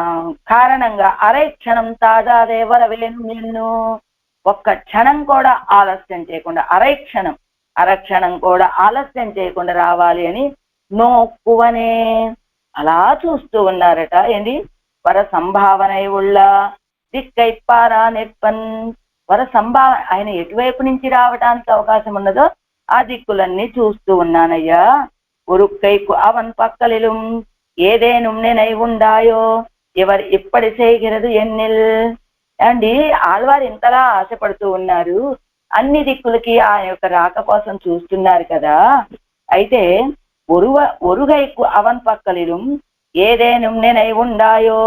కారణంగా అరైక్షణం తాజాదే వరవేణు ఎన్ను ఒక్క క్షణం కూడా ఆలస్యం చేయకుండా అరక్షణం కూడా ఆలస్యం చేయకుండా రావాలి అని నోక్కువనే అలా చూస్తూ ఉన్నారట ఏంటి వర సంభావన ఉళ్ళ దిక్కైపారా నెప్పన్ వర సంభావన ఆయన ఎటువైపు నుంచి రావడానికి అవకాశం ఉన్నదో ఆ దిక్కులన్నీ చూస్తూ ఉన్నానయ్యా ఉరుక్కైకు అవన్ పక్కలిலும் ఏదేనుం నినై ఉండాయో ఎవరు ఇప్పటి చేయగిరదు ఎన్నిల్ అండి ఆళ్వారు ఇంతలా ఆశపడుతూ ఉన్నారు అన్ని దిక్కులకి ఆ యొక్క రాక కోసం చూస్తున్నారు కదా అయితే ఒరుగైకు అవన్ పక్కలిலும் ఏదేనుం నినై ఉండాయో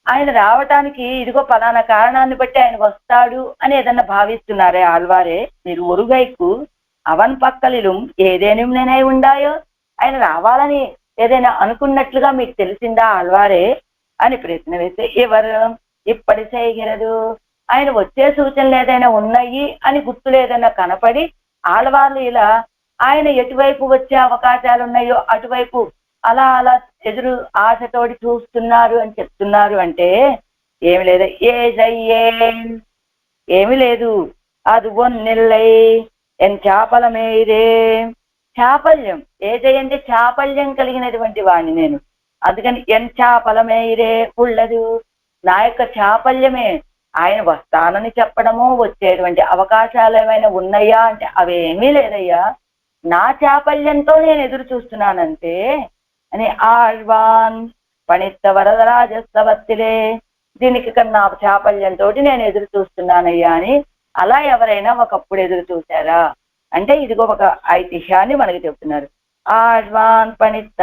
ఆయన రావటానికి ఇదిగో పలానా కారణాన్ని బట్టి ఆయన వస్తాడు అని ఏదన్నా భావిస్తున్నారే ఆళ్వారే మీరు ఒరుగైకు అవన్ పక్కలిலும் ఏదేనుం నినై ఉండాయో ఆయన రావాలని ఏదైనా అనుకున్నట్లుగా మీకు తెలిసిందా ఆళ్వారే అని ప్రశ్న వేస్తే ఎవరు ఇప్పటి చేయగలరు? ఆయన వచ్చే సూచనలు ఏదైనా ఉన్నాయి అని గుర్తులు ఏదైనా కనపడి ఆడవాళ్ళు ఇలా ఆయన ఎటువైపు వచ్చే అవకాశాలు ఉన్నాయో అటువైపు అలా అలా ఎదురు ఆశతోటి చూస్తున్నారు అని చెప్తున్నారు అంటే ఏమి లేదు. ఏమి లేదు. అది ఒన్నెల్లై ఎన్ చాపలమేరే చాపల్యం ఏజయంటే చాపల్యం కలిగినటువంటి వాడిని నేను. అందుకని ఎన్ చాపలమేరే ఉళ్ళదు నా యొక్క చాపల్యమే. ఆయన వస్తానని చెప్పడము వచ్చేటువంటి అవకాశాలు ఏమైనా ఉన్నాయా అంటే అవేమీ లేదయ్యా, నా చాపల్యంతో నేను ఎదురు చూస్తున్నానంటే అని ఆళ్వాన్ పణిత్త వరదరాజస్తవత్తిలే దీనికి నా చాపల్యంతో నేను ఎదురు చూస్తున్నానయ్యా అని అలా ఎవరైనా ఒకప్పుడు ఎదురు చూశారా అంటే ఇదిగో ఒక ఐతిహ్యాన్ని మనకి చెప్తున్నారు. ఆళ్వాన్ పణిత్త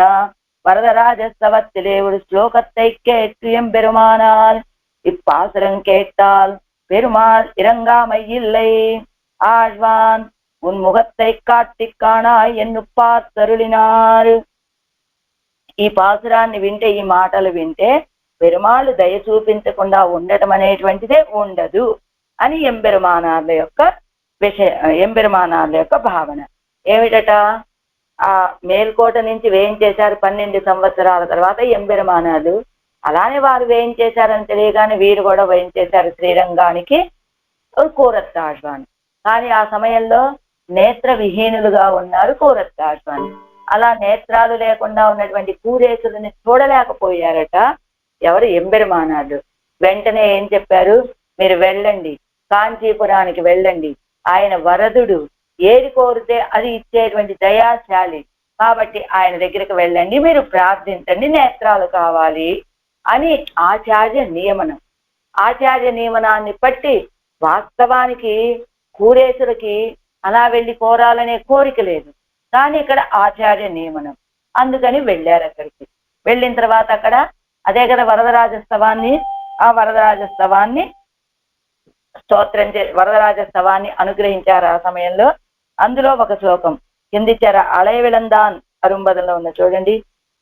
வரதராஜஸ்தவத்திலே ஒரு ஸ்லோகத்தை கேட்டு எம்பெருமானால் இப்பாசுரம் கேட்டால் பெருமாள் இறங்காமை இல்லை. ஆழ்வான் உன் முகத்தை காட்டி காணாய் ఎన్ను பார்த்தருளினார். ఈ పాసురాన్ని వింటే ఈ మాటలు వింటే పెరుమాళ్ళు దయ చూపించకుండా ఉండటం అనేటువంటిదే ఉండదు అని ఎంబెరుమానార్ల యొక్క భావన ఏమిటట? ఆ మేల్కోట నుంచి వేయించేశారు 12 సంవత్సరాల తర్వాత ఎంబెరుమానాలు. అలానే వారు వేయించేశారని తెలియగానే వీరు కూడా వేయించేశారు శ్రీరంగానికి కూరత్తాళ్వాన్. కానీ ఆ సమయంలో నేత్ర విహీనులుగా ఉన్నారు కూరత్తాళ్వాన్. అలా నేత్రాలు లేకుండా ఉన్నటువంటి కూరేసులని చూడలేకపోయారట ఎవరు? ఎంబెరుమానాలు. వెంటనే ఏం చెప్పారు? మీరు వెళ్ళండి, కాంచీపురానికి వెళ్ళండి, ఆయన వరదుడు, ఏది కోరితే అది ఇచ్చేటువంటి దయాశాలి కాబట్టి ఆయన దగ్గరికి వెళ్ళండి, మీరు ప్రార్థించండి, నేత్రాలు కావాలి అని ఆచార్య నియమనం. ఆచార్య నియమనాన్ని బట్టి వాస్తవానికి కూరేసులకి అలా వెళ్ళి కోరాలనే కోరిక లేదు, కానీ ఇక్కడ ఆచార్య నియమనం, అందుకని వెళ్ళారు అక్కడికి. వెళ్ళిన తర్వాత అక్కడ అదే కదా వరదరాజస్తవాన్ని, ఆ వరదరాజస్తవాన్ని స్తోత్రం వరదరాజస్తవాన్ని అనుగ్రహించారు ఆ సమయంలో. అందులో ఒక శ్లోకం కిందిచ్చారు, అళయవిళందాన్ అరుంబదంలో ఉన్న చూడండి.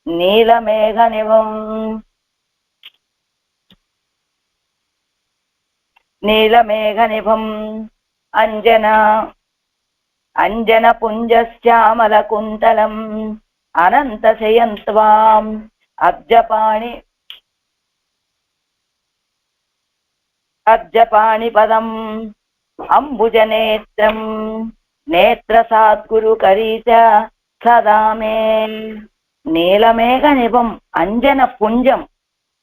నీలమేఘ నివం నీలమేఘ నిభం అంజన పుంజశ్యామల కుంతలం అనంత శయంత్వాం అబ్జపాణి పదం అంబుజనేత్రం నేత్ర సాద్గురు కరీచ సదామే. నీలమేఘ నిభం అంజన పుంజం,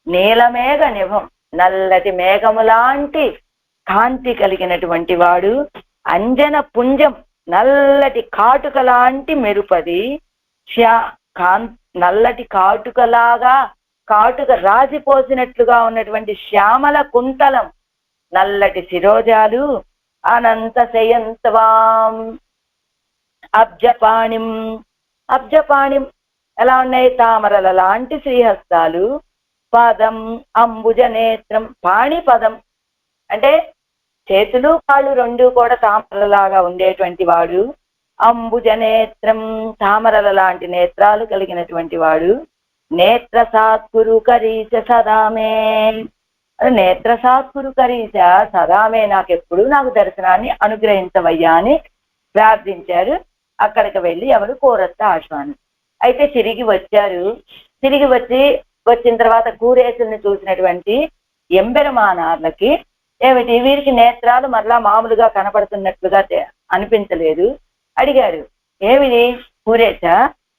నీలమేఘ నిభం నల్లటి మేఘము లాంటి కాంతి కలిగినటువంటి వాడు, అంజన పుంజం నల్లటి కాటుక లాంటి మెరుపది, నల్లటి కాటుకలాగా కాటుక రాసిపోసినట్లుగా ఉన్నటువంటి శ్యామల కుంతలం నల్లటి శిరోజాలు, అనంత శయంత్వాం అబ్జపాణిం ఎలా ఉన్నాయి? తామరల లాంటి శ్రీహస్తాలు, పదం అంబుజ నేత్రం పాణి పదం అంటే చేతులు కాళ్ళు రెండు కూడా తామరలాగా ఉండేటువంటి వాడు, అంబుజ నేత్రం తామరల లాంటి నేత్రాలు కలిగినటువంటి వాడు, నేత్ర సాత్కురు కరీచ సదామే నేత్ర సాత్కురు కరీచ సదామే నాకెప్పుడు నాకు దర్శనాన్ని అనుగ్రహించవయ్యా అని ప్రార్థించారు. అక్కడికి వెళ్ళి ఎవరు? కూరత్తాళ్వాన్. అయితే తిరిగి వచ్చారు. తిరిగి వచ్చిన తర్వాత కూరేసుల్ని చూసినటువంటి ఎంబెరుమానార్లకి ఏమిటి, వీరికి నేత్రాలు మరలా మామూలుగా కనపడుతున్నట్లుగా అనిపించలేదు. అడిగారు, ఏమిటి కూరేశ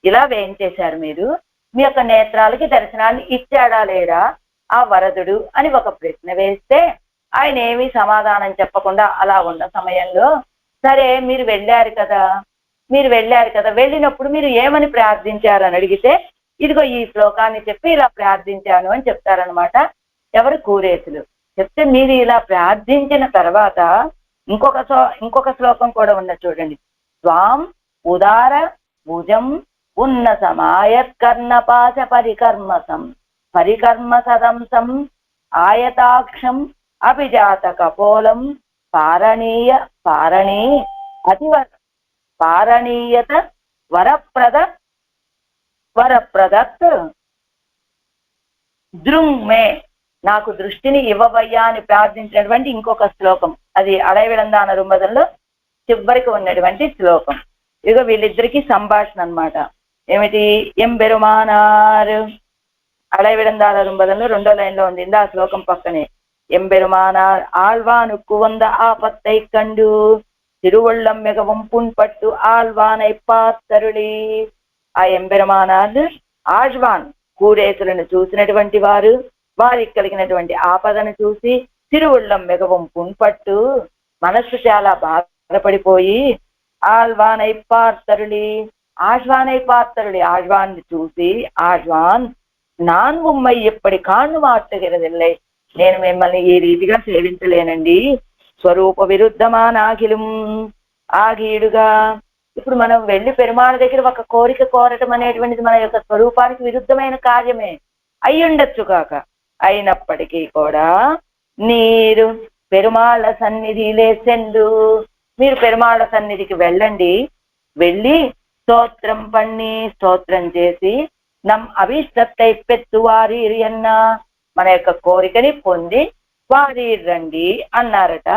ఇలా వేయించేశారు మీరు, మీ యొక్క నేత్రాలకి దర్శనాన్ని ఇచ్చాడా లేడా ఆ వరదుడు అని ఒక ప్రశ్న వేస్తే ఆయన ఏమీ సమాధానం చెప్పకుండా అలా ఉన్న సమయంలో, సరే మీరు వెళ్ళారు కదా వెళ్ళినప్పుడు మీరు ఏమని ప్రార్థించారు అని అడిగితే ఇదిగో ఈ శ్లోకాన్ని చెప్పి ఇలా ప్రార్థించాను అని చెప్తారనమాట ఎవరు? కూరేసులు. చెప్తే మీరు ఇలా ప్రార్థించిన తర్వాత ఇంకొక శ్లోకం కూడా ఉన్నది చూడండి. స్వాం ఉదార భుజం ఉన్న సమాయత్కర్ణపాశ పరికర్మ సదంసం ఆయతాక్షం అభిజాత కపోలం పారణీయత వరప్రదత్ దృంగ్మే, నాకు దృష్టిని ఇవ్వవయ్యా అని ప్రార్థించినటువంటి ఇంకొక శ్లోకం. అది అడవిడందాన రుంబదంలో చివరికి ఉన్నటువంటి శ్లోకం. ఇక వీళ్ళిద్దరికి సంభాషణ అన్నమాట. ఏమిటి? ఎంబెరుమానారు, అడవిడందాల రుంబదంలో 2వ లైన్లో ఉంది ఆ శ్లోకం పక్కనే. ఎంబెరుమానార్ ఆళ్వానుకు వంద ఆపత్తై కండు తిరువళ్ళం మిగవం పున్పట్టు ఆళ్వానై పాత్తరుళి. ఆ ఎంబెరుమానార్ ఆళ్వాన్ కూరేసులను చూసినటువంటి వారు, వారికి కలిగినటువంటి ఆపదను చూసి తిరువుళ్ళం మిగవం పున్పట్టు, మనస్సు చాలా బాధపడిపోయి ఆళ్వానై పాత్తరుళి, ఆళ్వానై పాత్తరుళి, ఆళ్వాన్ని చూసి ఆళ్వాన్ నాన్ ఉమ్మై ఎప్పటి కాళ్ళు మాట్టుగిరదిల్లై, నేను మిమ్మల్ని ఈ రీతిగా సేవించలేనండి. స్వరూప విరుద్ధమానాఖిలం, ఆగీడుగా. ఇప్పుడు మనం వెళ్ళి పెరుమాళ దగ్గర ఒక కోరిక కోరటం అనేటువంటిది మన యొక్క స్వరూపానికి విరుద్ధమైన కార్యమే అయ్యుండొచ్చు కాక, అయినప్పటికీ కూడా నీరు పెరుమాళ సన్నిధిలే సెండు, మీరు పెరుమాళ సన్నిధికి వెళ్ళండి, వెళ్ళి స్తోత్రం పన్ని స్తోత్రం చేసి నమ్ అభిష్టై పెత్తు వారి అన్న, మన యొక్క కోరికని పొంది వారి రండి అన్నారట.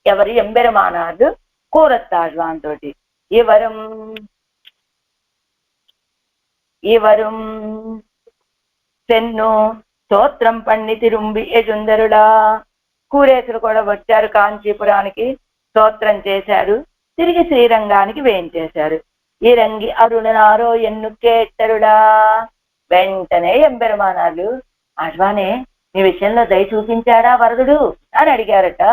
ఎవరు? ఎంబెరుమానారు కూరత్తాళ్వాన్ తోటి. ఇవరం సెన్ను స్తోత్రం పన్ని తిరుంబి ఎజుందరుడా. కూరేసులు కూడా వచ్చారు కాంచీపురానికి, స్తోత్రం చేశారు, తిరిగి శ్రీరంగానికి వేయించేశారు. ఈ రంగి అరుణనారో ఎన్ను కేట్టరుడా. వెంటనే ఎంబెరుమానాలు, ఆళ్వానే మీ విషయంలో దయ చూపించాడా వరదుడు అని అడిగారట.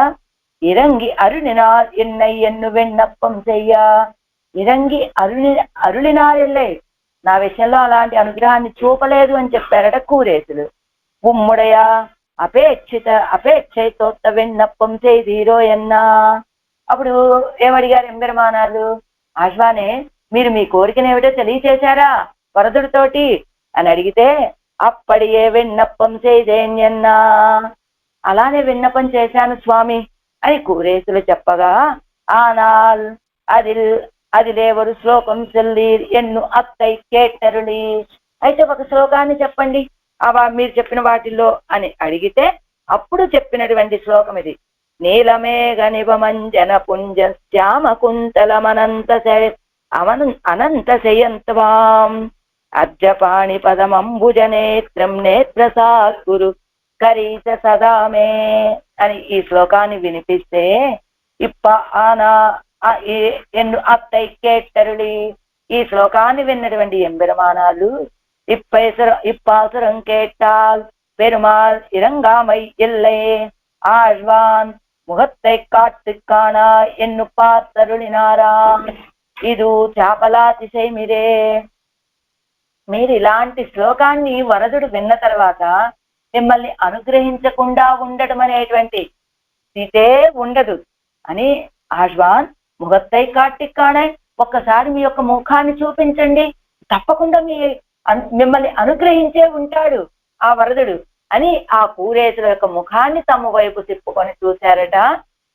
ఇరంగి అరుణినార్ ఎన్నయ్యన్ను విన్నప్పం చెయ్యా. ఇరంగి అరుళినారెల్లై, నా విషయంలో అలాంటి అనుగ్రహాన్ని చూపలేదు అని చెప్పారట కూరేసులు. ఉమ్ముడయ అపేక్షతోత్త విన్నప్పం చేదీరో ఎన్నా. అప్పుడు ఏమడిగారు ఎంబెరుమానాలు? ఆళ్వానే మీరు మీ కోరికనేమిటో తెలియచేశారా వరదుడితోటి అని అడిగితే, అప్పడియే విన్నప్పం చేదేన్యన్నా, అలానే విన్నపం చేశాను స్వామి అని కూరేసులు చెప్పగా, ఆనాల్ అదిలేవరు శ్లోకం చెల్లి ఎన్ను అత్తై కేట్టరుళి. అయితే ఒక శ్లోకాన్ని చెప్పండి మీరు చెప్పిన వాటిల్లో అని అడిగితే, అప్పుడు చెప్పినటువంటి శ్లోకం ఇది. నీలమేఘ నిభమంజన పుంజ శ్యామ అనంత శయంత్వాం అర్జపాణి పదమంబుజ నేత్రం నేత్రసాగురు కరీత సదామే అని ఈ శ్లోకాన్ని వినిపిస్తే, ఎన్ను అత్తై కేట్టరుళి, ఈ శ్లోకాన్ని విన్నటువంటి ఎంబెరుమానాలు ఇప్పాసురం కేట్టాల్ పెరుమాள் ఇరంగామై ఎల్లే ఆళ్వాన్ ముఖత్తై కాట్టు కాణా ఎన్ను పాత్తరుళినారా. ఇది చాపలాతిశయమిరే. మీరు ఇలాంటి శ్లోకాన్ని వరదుడు విన్న తర్వాత మిమ్మల్ని అనుగ్రహించకుండా ఉండటం అనేటువంటి స్థితే ఉండదు అని, ఆళ్వాన్ ముఖత్తై కాట్టి కాణాయ్, ఒక్కసారి మీ యొక్క ముఖాన్ని చూపించండి, తప్పకుండా మిమ్మల్ని అనుగ్రహించే ఉంటాడు ఆ వరదుడు అని ఆ కూరేసుల యొక్క ముఖాన్ని తమ వైపు తిప్పుకొని చూశారట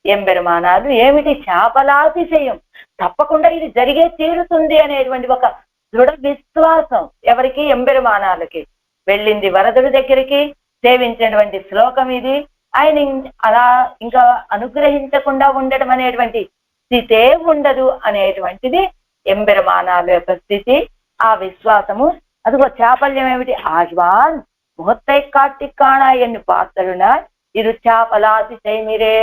ఎంబెరుమానాలు. ఏమిటి? చాపలాతిశయం, తప్పకుండా ఇది జరిగే తీరుతుంది అనేటువంటి ఒక దృఢ విశ్వాసం ఎవరికి? ఎంబెరుమానాలకి. వెళ్ళింది వరదుడి దగ్గరికి, సేవించినటువంటి శ్లోకం ఇది. ఆయన అలా ఇంకా అనుగ్రహించకుండా ఉండటం అనేటువంటి స్థితే ఉండదు అనేటువంటిది ఎంబెరుమానాల యొక్క స్థితి, ఆ విశ్వాసము. అదిగో చాపల్యం ఏమిటి? ఆళ్వాన్ ముహత్తై కాట్టి కాణా ఎన్ను పాత్రలునా ఇరు చాపలాతిశయమిరే.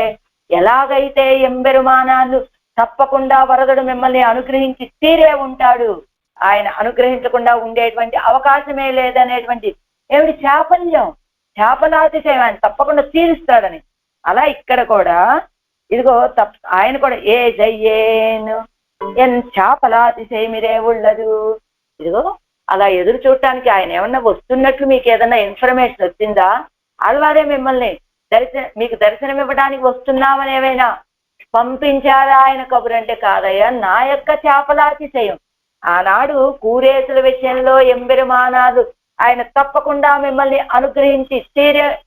ఎలాగైతే ఎంబెరుమానాలు తప్పకుండా వరదుడు మిమ్మల్ని అనుగ్రహించి తీరే ఉంటాడు, ఆయన అనుగ్రహించకుండా ఉండేటువంటి అవకాశమే లేదనేటువంటి ఏమిటి? చాపల్యం, చాపలాతిశయం, ఆయన తప్పకుండా తీరుస్తాడని. అలా ఇక్కడ కూడా ఇదిగో ఆయన కూడా ఏ జయ్యేను ఎన్ చాపలాతిశయమిరే ఉళ్ళదు. ఇదిగో అలా ఎదురు చూడటానికి ఆయన ఏమన్నా వస్తున్నట్లు మీకు ఏదన్నా ఇన్ఫర్మేషన్ వచ్చిందా? ఆళ్వారే మిమ్మల్ని మీకు దర్శనం ఇవ్వడానికి వస్తున్నామని ఏమైనా పంపించారా ఆయన కబురు? అంటే కాదయ్యా, నా యొక్క చాపలాతిశయం. ఆనాడు కూరేసుల విషయంలో ఎంబెరుమానాలు ఆయన తప్పకుండా మిమ్మల్ని అనుగ్రహించి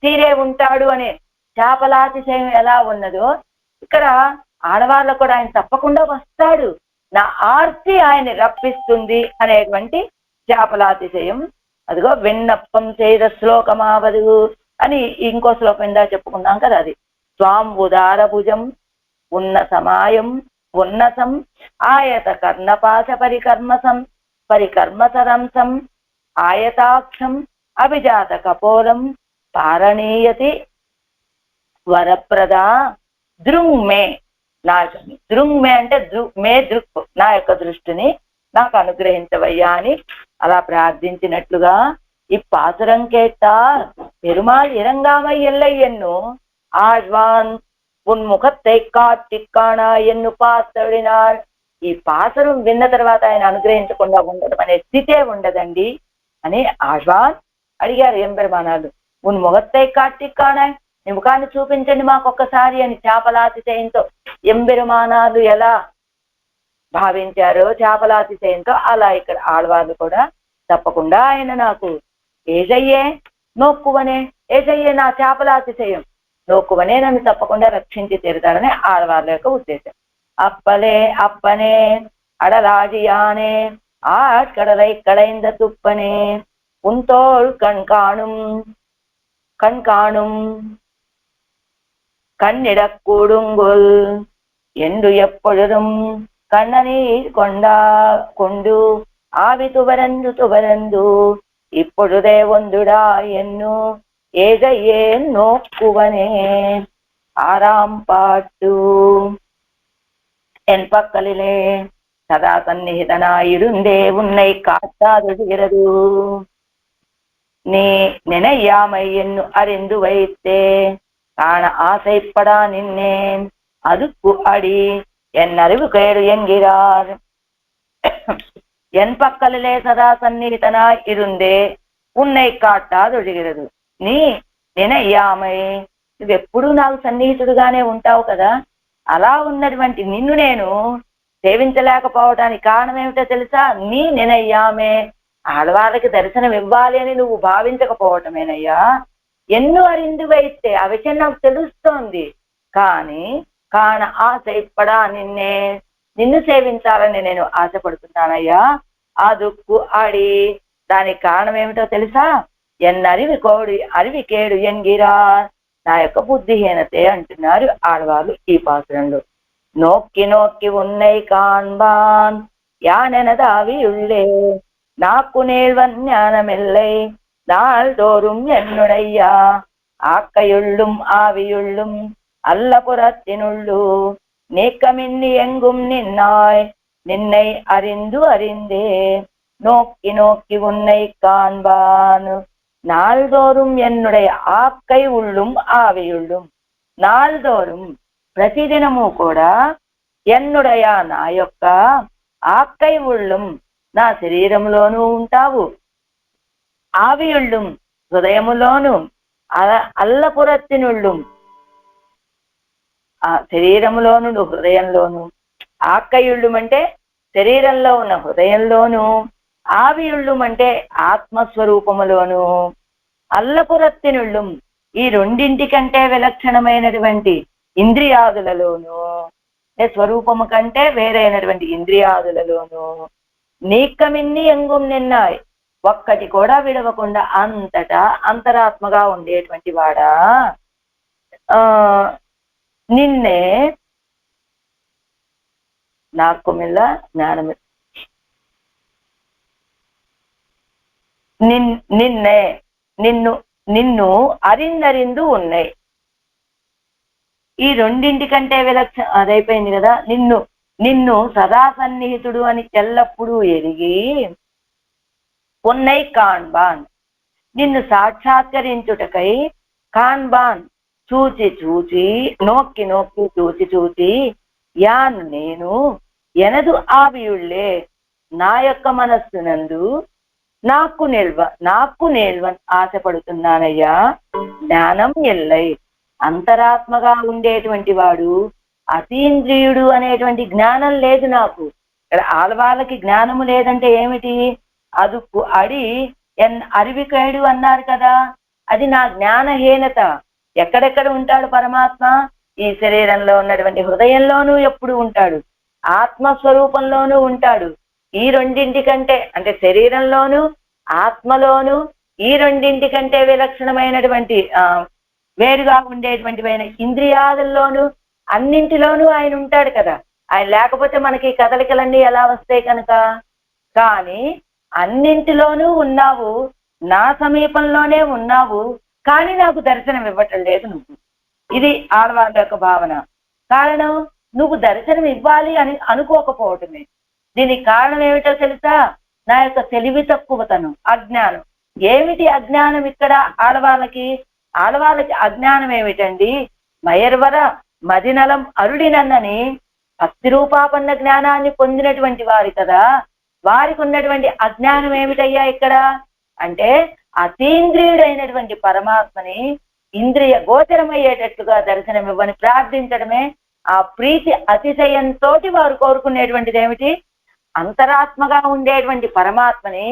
తీరే ఉంటాడు అనే చాపలాతిశయం ఎలా ఉన్నదో, ఇక్కడ ఆడవాళ్ళకు కూడా ఆయన తప్పకుండా వస్తాడు, నా ఆర్తి ఆయన రప్పిస్తుంది అనేటువంటి చాపలాతిశయం అదిగో విన్నప్పం చేద శ్లోకమావదు అని ఇంకో శ్లోకం ఇందా చెప్పుకున్నాం కదా, అది స్వాం ఉదార భుజం ఉన్న సమాయం ఉన్నసం ఆయత కర్ణపాశ పరికర్మసరంసం ఆయతాక్షం అభిజాత కపోలం పారణీయతి వరప్రద దృంగ్మే. నా దృంగ్మే అంటే మే దృక్, నా యొక్క దృష్టిని నాకు అనుగ్రహించవయ్యా అని అలా ప్రార్థించినట్లుగా ఇప్పాసురం కేட்டார் பெருமாள் இறங்காமை இல்லை என்னும் ஆழ்வான் உன் ముఖத்தை కాట్టి కాణా ఎన్ను పాసడినాள். ఈ పాసరం విన్న తర్వాత ఆయన అనుగ్రహించకుండా ఉండడం అనే స్థితే ఉండదండి అని ఆళ్వాన్ అడిగారు ఎంబెరుమానాలు. ఉన్ ముఖத்தை కాట్టి కాణా, నీ ముఖాన్ని చూపించండి మాకొక్కసారి అని చాపలాతిశయంతో ఎంబెరుమానాలు ఎలా భావించారో చాపలాతిశయంతో అలా ఇక్కడ ఆళ్వార్లు కూడా తప్పకుండా ఆయన నాకు ఏజయ్యే నోక్కువనే, ఏజయ్యే నా చాపలాతిశయం నోక్కువనే నన్ను తప్పకుండా రక్షించి తీరుతారని ఆళ్వార్ల యొక్క ఉద్దేశం. అప్పలే అప్పనే అడలాజియానే ఆడ్కడలై కడైంద తుప్పనే ఉంతోள் கண்காணும் கண்ணிடக் கூடுங்கொல் என்று எப்பொழுதும் கண்ணநீர் கொண்டு ఆవి తువరందు ఇప్పుడుదే వందుడా ఎన్ను ఏజయ్యే నోక్కువనే. ఆరాం పాటు என் பக்கலிலே சதா சந்நிகிதனாயிருந்தே உன்னை காட்டாதுகிறது. நீ நினையாமை என்னு அறிந்து வைத்தே காண ஆசைப்படா நின்னேன் அதுக்கு அடி என் அறிவு கேடு என்கிறார். என் பக்கலிலே சதா சந்நிகிதனாய் இருந்தே ఉన్నై కాటాదొడిగిరదు. నీ నినయ్యామై, నువ్వెప్పుడు నాకు సన్నిహితుడుగానే ఉంటావు కదా, అలా ఉన్నటువంటి నిన్ను నేను సేవించలేకపోవటానికి కారణం ఏమిటో తెలుసా? నీ నినయ్యామే, ఆడవాళ్ళకి దర్శనం ఇవ్వాలి అని నువ్వు భావించకపోవటమేనయ్యా. ఎన్నో అరిందువైతే ఆ విషయం నాకు తెలుస్తోంది, కానీ కాణ ఆశ ఇప్పడా నిన్ను సేవించాలని నేను ఆశపడుతున్నానయ్యా. ఆ దుక్కు ఆడి దానికి కారణం ఏమిటో తెలుసా? అరివికేడు ఎంగిరా, నా యొక్క బుద్ధిహీనతే అంటున్నారు ఆడవాళ్ళు ఈ పాత్రంలో. నోక్కి నోక్కి ఉన్నై కాన్బాన్ யானெனதாவியுள்ளே நாக்கு நேழ்வன் ஞானமில்லை நாள்தோறும் என்னுடையா ஆக்கையுள்ளும் ஆவியுள்ளும் அல்ல புறத்தினுள்ளு நீக்கமின்னி எங்கும் நின்னை அறிந்து அறிந்தே நோக்கி நோக்கி உன்னை காண்பான். నాల్దోறும் ఎన్నుడయ ఆక్కై ఉళ్ళుం ఆవియుళ్ళుం, నాల్దోறுం ప్రతిదినము కూడా ఎన్నుడయ నా యొక్క ఆక్కై ఉళ్ళుం నా శరీరంలోనూ ఉంటావు, ఆవియుళ్ళుం హృదయములోను, అల్లపురత్తినుళ్ళుం ఆ శరీరములోను హృదయంలోను, ఆక్కయుళ్ళుం అంటే శరీరంలో ఉన్న హృదయంలోను, ఆవియుళ్ళుం అంటే ఆత్మస్వరూపములోను, అల్లపురత్తినుళ్ళుం ఈ రెండింటికంటే విలక్షణమైనటువంటి ఇంద్రియాదులలోను, స్వరూపము కంటే వేరైనటువంటి ఇంద్రియాదులలోను నీక్కమిన్ని ఎంగుం నిన్నాయ్, ఒక్కటి కూడా విడవకుండా అంతటా అంతరాత్మగా ఉండేటువంటి వాడా నిన్నే నాకు మిల్ల జ్ఞానమి నిన్నే నిన్ను అరిందరిందు ఉన్నాయి. ఈ రెండింటికంటే విలక్షణ అదైపోయింది కదా. నిన్ను సదా సన్నిహితుడు అని ఎల్లప్పుడూ ఎరిగి ఉన్నై కాన్బాన్, నిన్ను సాక్షాత్కరించుటకై కాన్బాన్ చూచి చూచి నోక్కి నోక్కి చూచి చూచి యాన్ నేను ఎనదు ఆవియుళ్ళే నా యొక్క మనస్సునందు నాకు నిల్వన్ ఆశపడుతున్నానయ్యా. జ్ఞానం ఎల్లై అంతరాత్మగా ఉండేటువంటి వాడు అతీంద్రియుడు అనేటువంటి జ్ఞానం లేదు నాకు. ఆడవాళ్ళకి జ్ఞానము లేదంటే ఏమిటి? అదుకు అడి అరివికేడు అన్నారు కదా, అది నా జ్ఞానహీనత. ఎక్కడెక్కడ ఉంటాడు పరమాత్మ? ఈ శరీరంలో ఉన్నటువంటి హృదయంలోనూ ఎప్పుడు ఉంటాడు, ఆత్మస్వరూపంలోనూ ఉంటాడు. ఈ రెండింటికంటే అంటే శరీరంలోనూ ఆత్మలోను ఈ రెండింటి కంటే విలక్షణమైనటువంటి వేరుగా ఉండేటువంటివైన ఇంద్రియాదుల్లోనూ అన్నింటిలోనూ ఆయన ఉంటాడు కదా. ఆయన లేకపోతే మనకి కదలికలన్నీ ఎలా వస్తాయి కనుక. కానీ అన్నింటిలోనూ ఉన్నావు, నా సమీపంలోనే ఉన్నావు, కానీ నాకు దర్శనం ఇవ్వటం లేదు నువ్వు. ఇది ఆడవాళ్ళ యొక్క భావన. కారణం, నువ్వు దర్శనం ఇవ్వాలి అని అనుకోకపోవటమే. దీనికి కారణం ఏమిటో తెలుసా? నా యొక్క తెలివి తక్కువతనం, అజ్ఞానం. ఏమిటి అజ్ఞానం ఇక్కడ ఆడవాళ్ళకి? ఆడవాళ్ళకి అజ్ఞానం ఏమిటండి? మయర్వర మదినలం అరుడినన్నని భక్తి రూపాపన్న జ్ఞానాన్ని పొందినటువంటి వారి కదా. వారికి ఉన్నటువంటి అజ్ఞానం ఏమిటయ్యా ఇక్కడ అంటే, అతీంద్రియుడైనటువంటి పరమాత్మని ఇంద్రియ గోచరమయ్యేటట్టుగా దర్శనం ఇవ్వని ప్రార్థించడమే. ఆ ప్రీతి అతిశయంతో వారు కోరుకునేటువంటిది ఏమిటి? అంతరాత్మగా ఉండేటువంటి పరమాత్మని.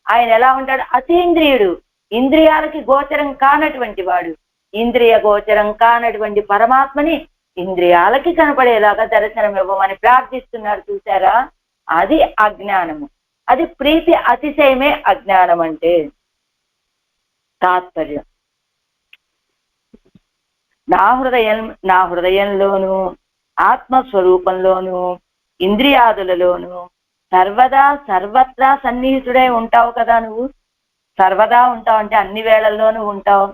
ఆయన ఎలా ఉంటాడు? అతీంద్రియుడు, ఇంద్రియాలకి గోచరం కానటువంటి వాడు. ఇంద్రియ గోచరం కానటువంటి పరమాత్మని ఇంద్రియాలకి కనపడేలాగా దర్శనం ఇవ్వమని ప్రార్థిస్తున్నారు. చూసారా? అది అజ్ఞానము. అది ప్రీతి అతిశయమే అజ్ఞానం అంటే తాత్పర్యం. నా హృదయంలోను ఆత్మస్వరూపంలోను ఇంద్రియాదులలోను సర్వదా సర్వత్రా సన్నిహితుడై ఉంటావు కదా. నువ్వు సర్వదా ఉంటావు అంటే అన్ని వేళల్లోనూ ఉంటావు,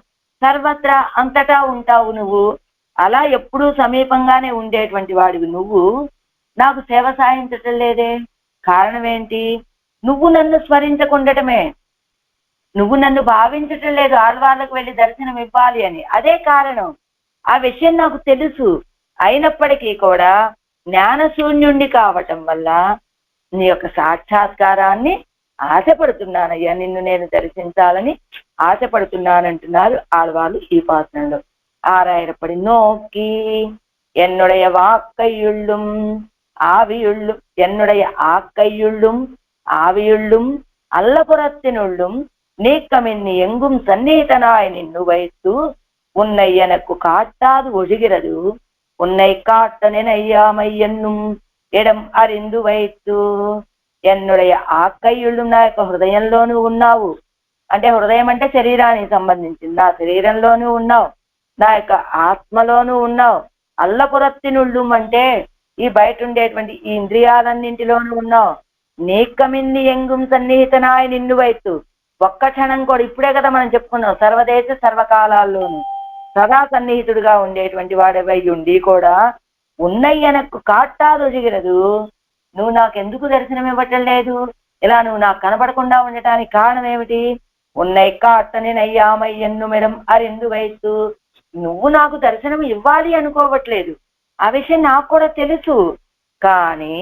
సర్వత్రా అంతటా ఉంటావు నువ్వు. అలా ఎప్పుడూ సమీపంగానే ఉండేటువంటి వాడివి నువ్వు నాకు సేవ సాయించటం లేదే. కారణం ఏంటి? నువ్వు నన్ను స్మరించకుండటమే. నువ్వు నన్ను భావించటం లేదు ఆడవాళ్ళకు వెళ్ళి దర్శనం ఇవ్వాలి అని. అదే కారణం. ఆ విషయం నాకు తెలుసు. అయినప్పటికీ కూడా జ్ఞానశూన్యుణ్ణి కావటం వల్ల నీ యొక్క సాక్షాత్కారాన్ని ఆశపడుతున్నానయ్యా, నిన్ను నేను దర్శించాలని ఆశపడుతున్నానంటున్నారు ఆడవాళ్ళు ఈ పాత్రలో. ஆராயிரப்படி நோக்கி என்னுடைய வாக்கையுள்ளும் ஆவியுள்ளும் என்னுடைய ஆக்கையுள்ளும் ஆவியுள்ளும் அல்லபுறத்தினுள்ளும் நீக்கமின்னி எங்கும் சந்நிహితனாய் நின்னு வைத்து உன்னை எனக்கு காட்டாது ஒழுகிறது உன்னை காட்ட நினையாமை என்னும் ఇడం అరిందు వైతు. ఎన్నుడయ ఆక్కయ్యుళ్ళు నా యొక్క హృదయంలోనూ ఉన్నావు. అంటే హృదయం అంటే శరీరానికి సంబంధించింది. నా శరీరంలోనూ ఉన్నావు, నా యొక్క ఆత్మలోనూ ఉన్నావు. అల్లపురత్తినుళ్ళు అంటే ఈ బయట ఉండేటువంటి ఈ ఇంద్రియాలన్నింటిలోనూ ఉన్నావు. నీకమిన్ని ఎంగుం సన్నిహితనాయ నిన్ను వైతు. ఒక్క క్షణం కూడా, ఇప్పుడే కదా మనం చెప్పుకున్నాం, సర్వదేశ సర్వకాలాల్లోనూ సదా సన్నిహితుడిగా ఉండేటువంటి వాడవై ఉండి కూడా ఉన్నయ్యనకు కాట్టాదు జిగిరదు. నువ్వు నాకెందుకు దర్శనం ఇవ్వటం లేదు? ఇలా నువ్వు నాకు కనపడకుండా ఉండటానికి కారణం ఏమిటి? ఉన్నయ్య కాట్టని నయ్యామై ఎన్ను మెడం అరిందు వైతు. నువ్వు నాకు దర్శనం ఇవ్వాలి అనుకోవట్లేదు. ఆ విషయం నాకు కూడా తెలుసు. కానీ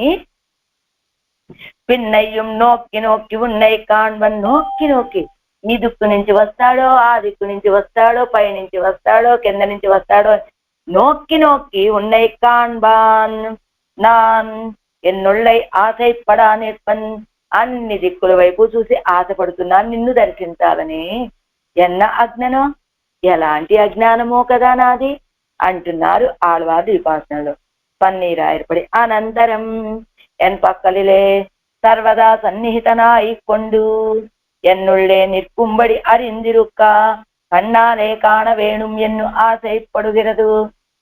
పిన్నయ్యం నోక్కి నోక్కి ఉన్నయ్య కాన్వన్ నోక్కి నోక్కి, ఈ దిక్కు నుంచి వస్తాడో ఆ దిక్కు నుంచి వస్తాడో పై నుంచి వస్తాడో కింద నుంచి వస్తాడో நோக்கி நோக்கி உன்னை காண்பான் நான் ఎన్నుళ్ళై ఆశపడా నిற்பన్. అన్ని దిక్కుల వైపు చూసి ఆశపడుతున్నాను నిన్ను దర్శించాలని. ఎన్న అజ్ఞానో, ఎలాంటి అజ్ఞానమో కదా నాది అంటున్నారు ఆళ్వారు ఈ పాసనలో. పన్నీరాయర్పడి అనంతరం ఎన్ పక్కలిలే సర్వదా సన్నిహితనాయి కొండు ఎన్నుళ్ళే నిற்கும்படி அறிந்திருக்க கண்ணாலே காண வேணும் ఎన్ను ఆశపడుగిరదు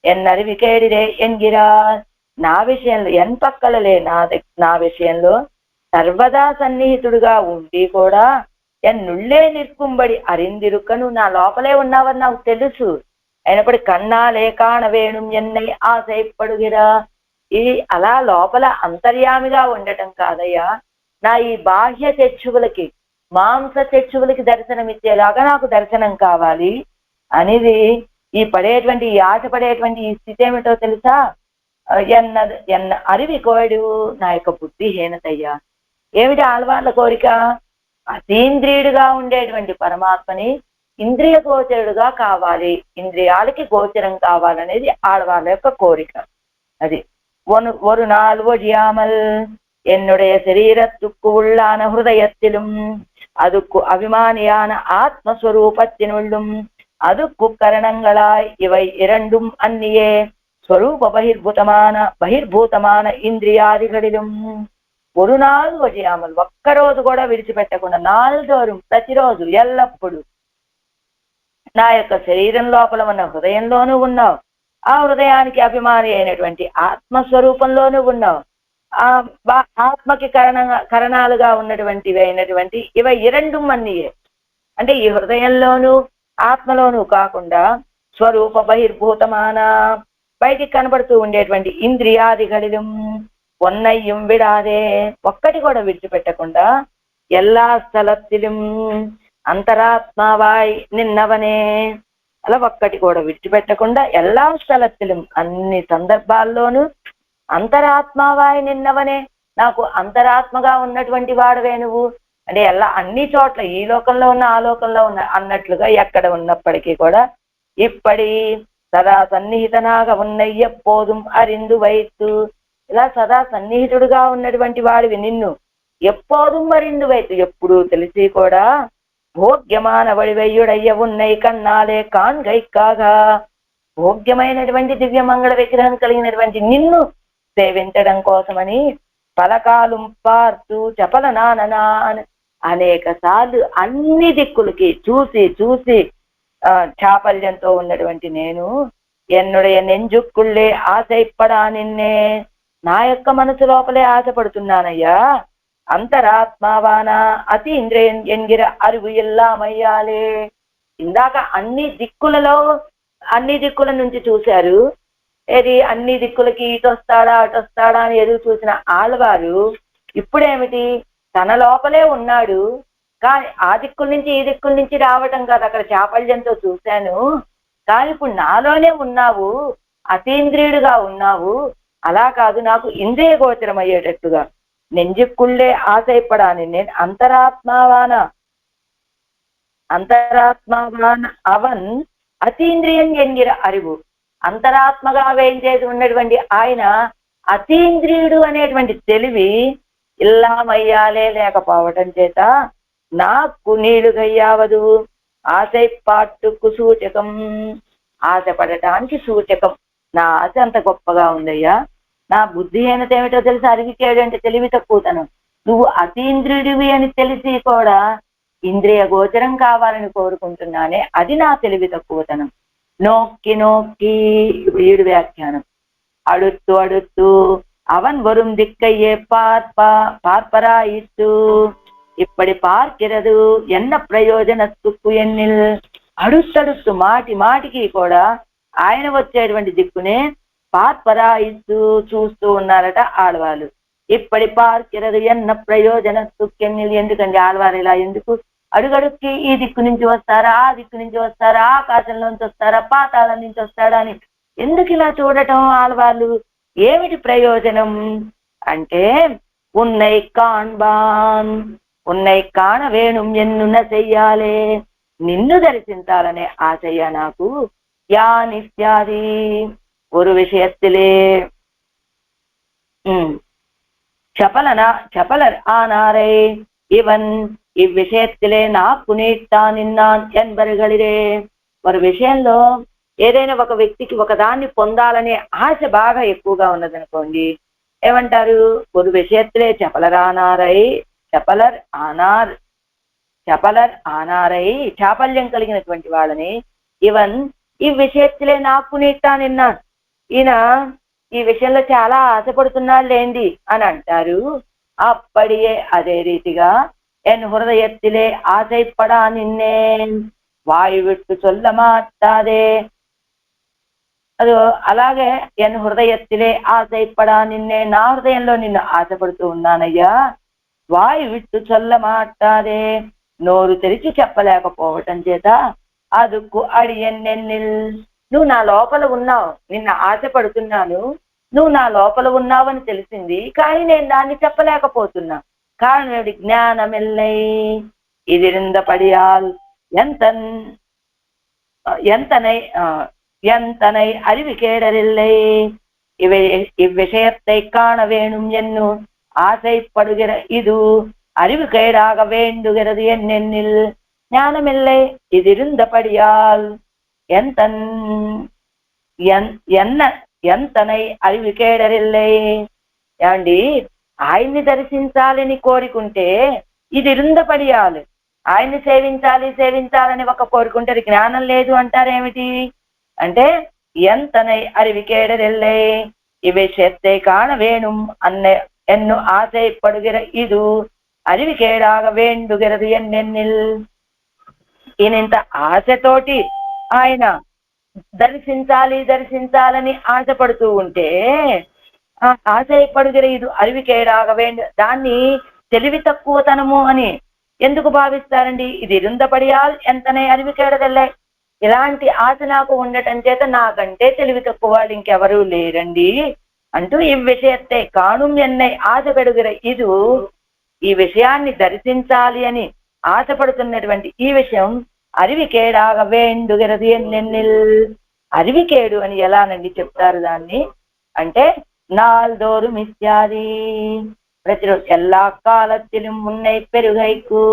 ఎన్నరివి కేడిరే ఎన్గిరార్. నా విషయంలో ఎన్ పక్కలలే నా విషయంలో సర్వదా సన్నిహితుడుగా ఉండి కూడా ఎన్నుళ్ళే నిற்கும்படி அறிந்திருக்க, నువ్వు నా లోపలే ఉన్నావని నాకు తెలుసు. అయినప్పటి కన్నాలే కాణ వేణుం ఎన్నై ఆశపడుగిరా. ఇది అలా లోపల అంతర్యామిగా ఉండటం కాదయ్యా, నా ఈ బాహ్య చక్షువులకి మాంస చక్షువులకి దర్శనం ఇచ్చేలాగా నాకు దర్శనం కావాలి అనేది. ఈ పడేటువంటి ఈ ఆశ పడేటువంటి ఈ స్థితి ఏమిటో తెలుసా? ఎన్న అరివి కోడు, నా యొక్క బుద్ధిహీనతయ్యా. ఏమిటి ఆళ్వార్ల కోరిక? అతీంద్రియుడిగా ఉండేటువంటి పరమాత్మని ఇంద్రియ గోచరుడుగా కావాలి, ఇంద్రియాలకి గోచరం కావాలనేది ఆళ్వార్ల యొక్క కోరిక. అది ஒரு நாள் ஒழியாமல் என்னுடைய சரீரத்துக்கு உள்ளான ஹிருதயத்திலும் அதுக்கு அபிமானியான ஆத்மஸ்வரூபத்தினுள்ளும் அதுக்கு கரணங்களாய் இவை இரண்டும் அந்நியே ஸ்வரூப பகிர்பூதமான இந்திரியாதிகளிலும். ஒரு நாள் వజియామల్ ఒక్కరోజు కూడా విడిచిపెట్టకుండా నాలుగోరు ప్రతిరోజు ఎల్లప్పుడు నా యొక్క శరీరం లోపల ఉన్న హృదయంలోనూ ఉన్నావు. ఆ హృదయానికి అభిమాని అయినటువంటి ఆత్మస్వరూపంలోనూ ఉన్నావు. ఆ ఆత్మకి కరణాలుగా ఉన్నటువంటి ఇవ ఇరెండు మన్నియే. అంటే ఈ హృదయంలోనూ ఆత్మలోనూ కాకుండా స్వరూప బహిర్భూతమాన బయటికి కనబడుతూ ఉండేటువంటి ఇంద్రియాదిగళిలం ఒన్నయ్యం విడాదే ఒక్కటి కూడా విడిచిపెట్టకుండా ఎల్లా స్థలத்திலும் అంతరాత్మావాయ్ నిన్నవనే అలా ఒక్కటి కూడా విడిచిపెట్టకుండా ఎల్లా స్థలத்திலும் అన్ని సందర్భాల్లోనూ అంతరాత్మావాయ్ నిన్నవనే నాకు అంతరాత్మగా ఉన్నటువంటి వాడవే నువ్వు. అంటే అన్ని చోట్ల ఈ లోకంలో ఉన్న ఆ లోకంలో ఉన్న అన్నట్లుగా ఎక్కడ ఉన్నప్పటికీ కూడా ఇప్పటి సదా సన్నిహితనాగా ఉన్నయ్య పోదుం అరిందు వైతు ఇలా సదా సన్నిహితుడుగా ఉన్నటువంటి వాడివి నిన్ను ఎప్పోదుం అరిందు వైతు ఎప్పుడు తెలిసి కూడా భోగ్యమాన వడివయ్యుడయ్య ఉన్నై కన్నాలే కాన్గైక్కాగా భోగ్యమైనటువంటి దివ్యమంగళ విగ్రహం కలిగినటువంటి నిన్ను సేవించడం కోసమని పలకాలు పార్తూ చపల నాననా అనేక సార్లు అన్ని దిక్కులకి చూసి చూసి చాపల్యంతో ఉన్నటువంటి నేను ఎన్నుடைய నెంజుక్కుళ్ళే ఆశపడా నిన్నే నా యొక్క మనసు లోపలే ఆశపడుతున్నానయ్యా. అంతరాత్మావాన అతి ఇంద్రియం ఎంగిర అరువు ఎల్లామయ్యాలే. ఇందాక అన్ని దిక్కుల నుంచి చూశారు. ఏది అన్ని దిక్కులకి ఇటు వస్తాడా అటు వస్తాడా అని ఎదురు చూసిన ఆళ్వారు ఇప్పుడేమిటి తన లోపలే ఉన్నాడు. కానీ ఆ దిక్కుల నుంచి ఈ దిక్కుల నుంచి రావటం కాదు, అక్కడ చాపల్యంతో చూశాను. కానీ ఇప్పుడు నాలోనే ఉన్నావు, అతీంద్రియుడుగా ఉన్నావు. అలా కాదు, నాకు ఇంద్రియ గోచరం అయ్యేటట్టుగా నెంజిక్కుళ్ళే ఆశయపడాని నేను అంతరాత్మావాన అవన్ అతీంద్రియం ఎంగిర అరివు. అంతరాత్మగా వేయించేసి ఉన్నటువంటి ఆయన అతీంద్రియుడు అనేటువంటి తెలివి ఇల్లామయ్యాలే లేకపోవటం చేత నాకు నీడుగయ్యావదు ఆశపాట్టుకు సూచకం. ఆశపడటానికి సూచకం. నా ఆశ అంత గొప్పగా ఉందయ్యా. నా బుద్ధిహీనత ఏమిటో తెలిసి అరిగికేడు అంటే తెలివి తక్కువతనం. నువ్వు అతీంద్రియుడివి అని తెలిసి కూడా ఇంద్రియ గోచరం కావాలని కోరుకుంటున్నానే, అది నా తెలివి తక్కువతనం. నోక్కి నోక్కి వీడు వ్యాఖ్యానం. అడుత్తు అడుత్తు అవన్ వరుం దిక్కయ్యే பார்ப்பராயிற்று இப்படி பார்க்கிறது என்ன ప్రయోజనస్తుకు ఎన్నిల్. అడుస్తడుస్తూ మాటి మాటికి కూడా ఆయన వచ్చేటువంటి దిక్కునే பார்ப்பராயிற்று చూస్తూ ఉన్నారట ఆడవాళ్ళు. ఇప్పటి పార్కిరదు ఎన్న ప్రయోజనస్తుకెన్నిల్. ఎందుకండి ఆడవారు ఇలా ఎందుకు అడుగడుక్కి ఈ దిక్కు నుంచి వస్తారా ఆ దిక్కు నుంచి వస్తారా ఆకాశంలోంచి వస్తారా పాతాళం నుంచి వస్తాడా అని ఎందుకు ఇలా చూడటం ఆడవాళ్ళు? ఏమిటి ప్రయోజనం అంటే ఉన్నై కాన్బాన్ ఉన్నై కాణ వేణుం ఎన్నున చెయ్యాలే. నిన్ను దర్శించాలనే ఆశయ్య నాకు. యా నిత్యాది ஒரு விஷயத்திலே చపలర్ ఆనారై ఇవన్ ఇవ్విషయத்திலே నాకు నీట్టాన్ నిన్నాన్ ఎన్బరుగలిరే. వారి విషయంలో ఏదైనా ఒక వ్యక్తికి ఒక దాన్ని పొందాలనే ఆశ బాగా ఎక్కువగా ఉన్నదనుకోండి, ఏమంటారు? ஒரு விஷயத்திலே చపలర్ ఆనారై చాపల్యం కలిగినటువంటి వాళ్ళని ఇవన్ ఈ విషయத்திலே నాకు నీట్టా నిన్నాన్, ఈయన ఈ విషయంలో చాలా ఆశపడుతున్నాడు లేండి అని అంటారు. అప్పడియే అదే రీతిగా ఎన్ హృదయத்திலே ఆశைப்படா నిన్నే వాయు విట్టు చొల్లమాటాదే. అది అలాగే ఎన్ హృదయத்திலே ఆశைப்படா నిన్నే, నా హృదయంలో నిన్ను ఆశపడుతూ ఉన్నానయ్యా. వాయు విట్టు చొల్లమాటాదే, నోరు తెరిచి చెప్పలేకపోవటం చేత అదుకు అడియన్నెన్నిల్. నువ్వు నా లోపల ఉన్నావు, నిన్న ఆశపడుతున్నాను, నువ్వు నా లోపల ఉన్నావని తెలిసింది, కానీ నేను దాన్ని చెప్పలేకపోతున్నా. కారణం ఏమిటి? జ్ఞానమిల్లై ఇదిరింద పడియాల్ ఎంతనై அறிவு கேடரில்லை. இவ்விஷயத்தை காண வேணும் என்னும் ஆசைப்படுகிற இது அறிவு கேடாக வேண்டுகிறது என்னென்னில். ஞானமில்லை இதிருந்தபடியால் ఎంతనై அறிவு கேடரில்லை. ఏమండి, ఆయన్ని దర్శించాలని కోరుకుంటే ఇది ఇరుందపడియాలి. ఆయన్ని సేవించాలని ఒక కోరుకుంటారు. జ్ఞానం లేదు అంటారేమిటి అంటే ఎంతనై అరివికేడరెల్లై ఇవిషెత్తే కాణ వేణుం అన్న ఎన్ను ఆశయப்படுகிற ఇది అరివికేడాగ వేండుగిరది ఎన్నెన్నిల్. ఈయనంత ఆశతోటి ఆయన దర్శించాలని ఆశపడుతూ ఉంటే ఆ ఆశయப்படுகிற ఇది అరివికేడాగ వేండు దాన్ని తెలివి తక్కువతనము అని ఎందుకు భావిస్తారండి? ఇది ఇరుందపడియాల్ ఎంతనే అరివికేడదెల్లై. ఇలాంటి ఆశ నాకు ఉండటం చేత నాకంటే తెలివి తక్కువ వాళ్ళు ఇంకెవరూ లేరండి అంటూ ఈ విషయத்தை కాణుం ఎన్నై ఆశపెడుగిற ఇది ఈ విషయాన్ని దర్శించాలి అని ఆశపడుతున్నటువంటి ఈ విషయం అరివికేడాగ వేండుగిరది ఎన్నెన్నిల్. అరివికేడు అని ఎలానండి చెప్తారు దాన్ని అంటే నాల్దోరు మిథ్యాది ప్రతిరోజు எல்லா காலத்திலும் முன்னை பெருகைக்கு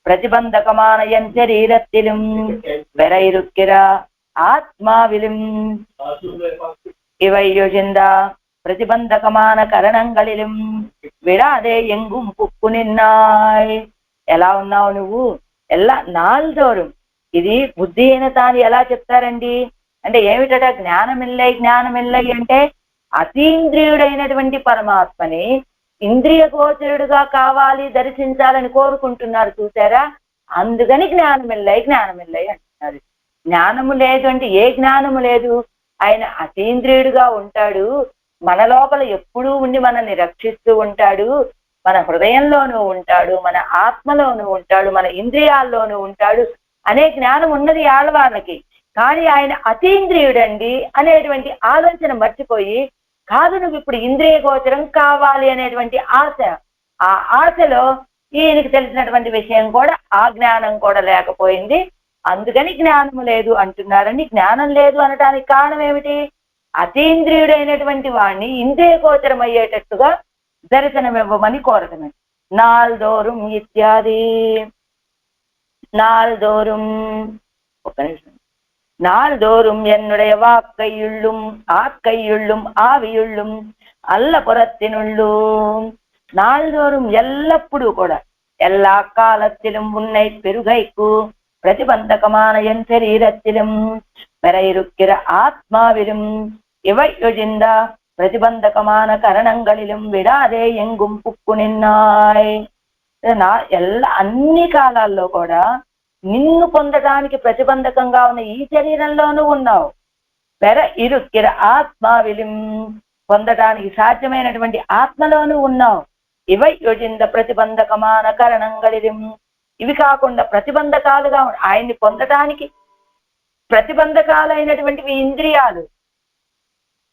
பிரதிபந்தகமான என் சரீரத்திலும் பெற இருக்கிற ஆத்மாவிலும் இவை யோசிந்த ప్రతిబంధకమాన కరణంగళిలం విడాదే ఎంగుం పుక్కు నిన్నాయ్. ఎలా ఉన్నావు నువ్వు? ఎలా నాల్దోరం. ఇది బుద్ధిహీనత అని ఎలా చెప్తారండి అంటే ఏమిటట? జ్ఞానమిల్లై అంటే అతీంద్రియుడైనటువంటి పరమాత్మని ఇంద్రియ గోచరుడుగా కావాలి దర్శించాలని కోరుకుంటున్నారు చూసారా? అందుకని జ్ఞానమిల్లై అంటున్నారు. జ్ఞానము లేదు అంటే ఏ జ్ఞానము లేదు? ఆయన అతీంద్రియుడుగా ఉంటాడు, మన లోపల ఎప్పుడూ ఉండి మనల్ని రక్షిస్తూ ఉంటాడు, మన హృదయంలోనూ ఉంటాడు, మన ఆత్మలోనూ ఉంటాడు, మన ఇంద్రియాల్లోనూ ఉంటాడు అనే జ్ఞానం ఉన్నది ఆడవాళ్ళకి. కానీ ఆయన అతీంద్రియుడండి అనేటువంటి ఆలోచన మర్చిపోయి కాదు నువ్వు ఇప్పుడు ఇంద్రియ గోచరం కావాలి అనేటువంటి ఆశ, ఆ ఆశలో ఈయనకి తెలిసినటువంటి విషయం కూడా ఆ జ్ఞానం కూడా లేకపోయింది. అందుకని జ్ఞానము లేదు అంటున్నారండి. జ్ఞానం లేదు అనడానికి కారణం ఏమిటి? అతీంద్రియుడైనటువంటి వాణ్ణి ఇంద్రియ గోచరం అయ్యేటట్టుగా దర్శనం ఇవ్వమని కోరటమే. నాల్దోరం ఇత్యాది నాల్దోరం ఒక నిమిషం. நாள்தோறும் என்னுடைய வாக்கையுள்ளும் ஆக்கையுள்ளும் ஆவியுள்ளும் அல்ல புறத்தினுள்ளும். நாள்தோறும் ఎల్లప్పుడూ కూడా எல்லா காலத்திலும் உன்னை பெருகைக்கு பிரதிபந்தகமான என் சரீரத்திலும் பெற இருக்கிற ஆத்மாவிலும் இவை யோஜிந்த ప్రతిబంధకమాన కరణంగళిలం విడాదే ఎంగుం పుక్కు నిన్నాయ్. అన్ని కాలాల్లో కూడా నిన్ను పొందడానికి ప్రతిబంధకంగా ఉన్న ఈ శరీరంలోనూ ఉన్నావు. పెర ఇరుక్కిర ఆత్మావిలిం పొందడానికి సాధ్యమైనటువంటి ఆత్మలోనూ ఉన్నావు. ఇవై యోజింద ప్రతిబంధకమాన కరణంగళిం ఇవి కాకుండా ప్రతిబంధకాలుగా ఆయన్ని పొందటానికి ప్రతిబంధకాలైనటువంటివి ఇంద్రియాలు,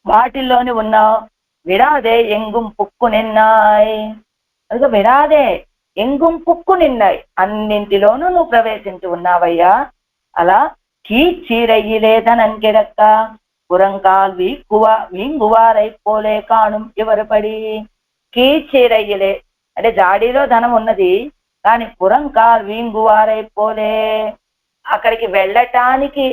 వాటిల్లోనే ఉన్నావు. విడాదే ఎంగుం పుక్కు నిన్నాయ్. అదిగో విడాదే ఎంగుం పుక్కు నిన్నాయి, అన్నింటిలోనూ నువ్వు ప్రవేశించి ఉన్నావయ్యా. అలా కీచీరయ్యిలేదనం కిడక్క పురంకాల్ వీంగువారైపోలే కాణుం ఎవరుపడి. కీచీరయ్యలే అంటే జాడీలో ధనం ఉన్నది కానీ పురంకాల్ వీంగువారైపోలే అక్కడికి వెళ్ళటానికి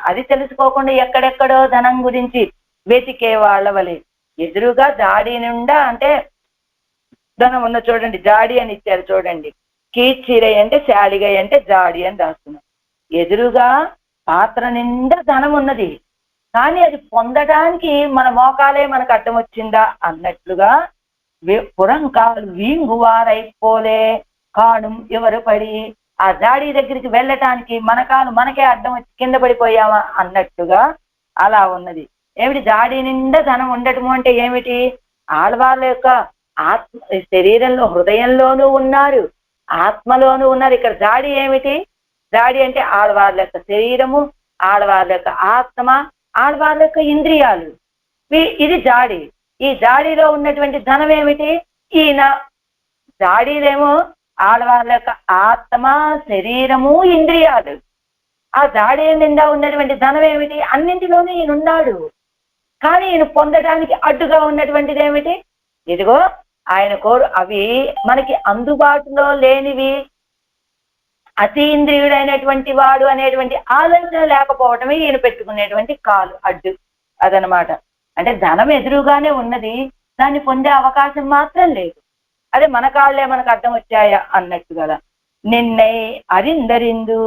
అది తెలుసుకోకుండా ఎక్కడెక్కడో ధనం గురించి వెతికే వాళ్ళ వలె ఎదురుగా జాడీ నిండా అంటే ధనం ఉన్న చూడండి, జాడి అని ఇచ్చారు చూడండి. కీచీరై అంటే శాలిగై అంటే జాడి అని రాస్తున్నాం. ఎదురుగా పాత్ర నిండా ధనం ఉన్నది కానీ అది పొందడానికి మన మోకాలే మనకు అడ్డం వచ్చిందా అన్నట్లుగా పురంకాలు వీంగువారైపోలే కాణుం ఎవరు పడి ఆ జాడీ దగ్గరికి వెళ్ళటానికి మన కాలు మనకే అడ్డం వచ్చి కింద పడిపోయామా అన్నట్టుగా అలా ఉన్నది. ఏమిటి జాడీ నిండా ధనం ఉండటము అంటే ఏమిటి? ఆడవాళ్ళ యొక్క ఆత్మ శరీరంలో హృదయంలోనూ ఉన్నారు, ఆత్మలోనూ ఉన్నారు. ఇక్కడ జాడి ఏమిటి? జాడి అంటే ఆడవాళ్ళ యొక్క శరీరము, ఆడవాళ్ళ యొక్క ఆత్మ, ఆడవాళ్ళ యొక్క ఇంద్రియాలు. ఇది జాడి. ఈ జాడీలో ఉన్నటువంటి ధనం ఏమిటి? ఈయన జాడీలేమో ఆడవాళ్ళ యొక్క ఆత్మ, శరీరము, ఇంద్రియాలు. ఆ జాడీ నిండా ఉన్నటువంటి ధనం ఏమిటి? అన్నింటిలోనూ ఈయన ఉన్నాడు కానీ ఈయన పొందడానికి అడ్డుగా ఉన్నటువంటిది ఏమిటి? ఇదిగో ఆయన కోరు అవి మనకి అందుబాటులో లేనివి, అతీంద్రియుడైనటువంటి వాడు అనేటువంటి ఆలోచన లేకపోవటమే ఈయన పెట్టుకునేటువంటి కాలు అడ్డు అదనమాట. అంటే ధనం ఎదురుగానే ఉన్నది, దాన్ని పొందే అవకాశం మాత్రం లేదు. అదే మన కాళ్ళే మనకు అర్థం వచ్చాయా అన్నట్టు కదా. నిన్నై అరిందరిందు,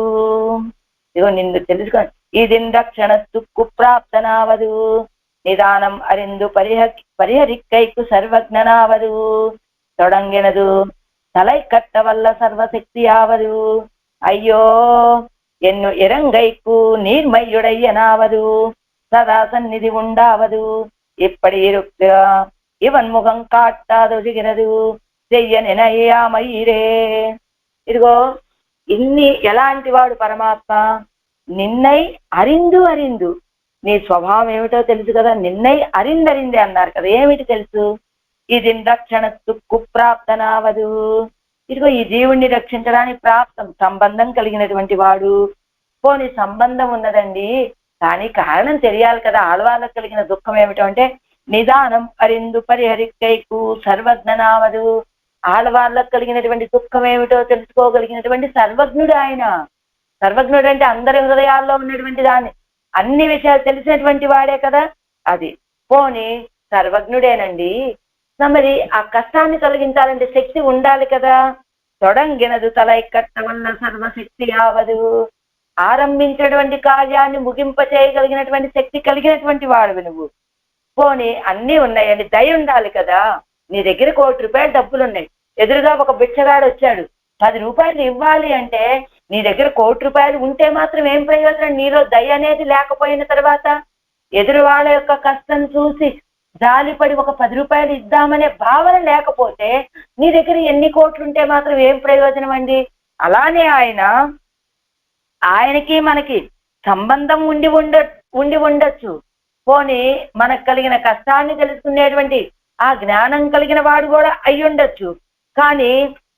ఇదిగో నిన్ను తెలుసుకో. ఇదిందక్షణస్తుక్కు ప్రాప్తనావదు, నిదానం అరిందు పరిహరిక్కైకు సర్వజ్ఞనావదు, తొడంగినదు తలై కట్టవల్ల సర్వశక్తియావదు, అయ్యో ఎన్ను ఇరంగైకు నీర్మయ్యుడయ్యనావదు, సదా సన్నిధి ఉండావదు, ఇప్పటి ఇరుక్క ఇవన్ ముఖం కాట్టాదొదిగినదు, చెయ్యనినయ్యామయ్యిరే. ఇదిగో ఇన్ని ఎలాంటి వాడు పరమాత్మ. నిన్నై అరిందు అరిందు, నీ స్వభావం ఏమిటో తెలుసు కదా. నిన్నై అరిందరింది అన్నారు కదా, ఏమిటి తెలుసు? ఇది రక్షణకు ప్రాప్తనావదు, ఇదిగో ఈ జీవుణ్ణి రక్షించడానికి ప్రాప్తం సంబంధం కలిగినటువంటి వాడు. పోనీ సంబంధం ఉన్నదండి, కానీ కారణం తెలియాలి కదా. ఆడవాళ్ళకు కలిగిన దుఃఖం ఏమిటో అంటే నిదానం అరిందు పరిహరికైకు సర్వజ్ఞనావదు, ఆడవాళ్ళకు కలిగినటువంటి దుఃఖం ఏమిటో తెలుసుకోగలిగినటువంటి సర్వజ్ఞుడు ఆయన. సర్వజ్ఞుడు అంటే అందరి హృదయాల్లో ఉన్నటువంటి దాన్ని అన్ని విషయాలు తెలిసినటువంటి వాడే కదా. అది పోనీ సర్వజ్ఞుడేనండి, మరి ఆ కష్టాన్ని తొలగించాలంటే శక్తి ఉండాలి కదా. తొడంగినదు తలై కట్ట వల్ల సర్వశక్తి ఆవదు, ఆరంభించినటువంటి కార్యాన్ని ముగింప చేయగలిగినటువంటి శక్తి కలిగినటువంటి వాడు నువ్వు. పోనీ అన్నీ ఉన్నాయండి, దయ ఉండాలి కదా. నీ దగ్గర 1 కోటి రూపాయలు డబ్బులు ఉన్నాయి, ఎదురుగా ఒక బిచ్చగాడు వచ్చాడు 10 రూపాయలు ఇవ్వాలి అంటే నీ దగ్గర 1 కోటి రూపాయలు ఉంటే మాత్రం ఏం ప్రయోజనం? నీలో దయ అనేది లేకపోయిన తర్వాత, ఎదురు వాళ్ళ యొక్క కష్టం చూసి జాలిపడి ఒక 10 రూపాయలు ఇద్దామనే భావన లేకపోతే నీ దగ్గర ఎన్ని కోట్లు ఉంటే మాత్రం ఏం ప్రయోజనం అండి? అలానే ఆయనకి మనకి సంబంధం ఉండి ఉండొచ్చు. పోనీ మనకు కలిగిన కష్టాన్ని తెలుసుకునేటువంటి ఆ జ్ఞానం కలిగిన వాడు కూడా అయి ఉండొచ్చు, కానీ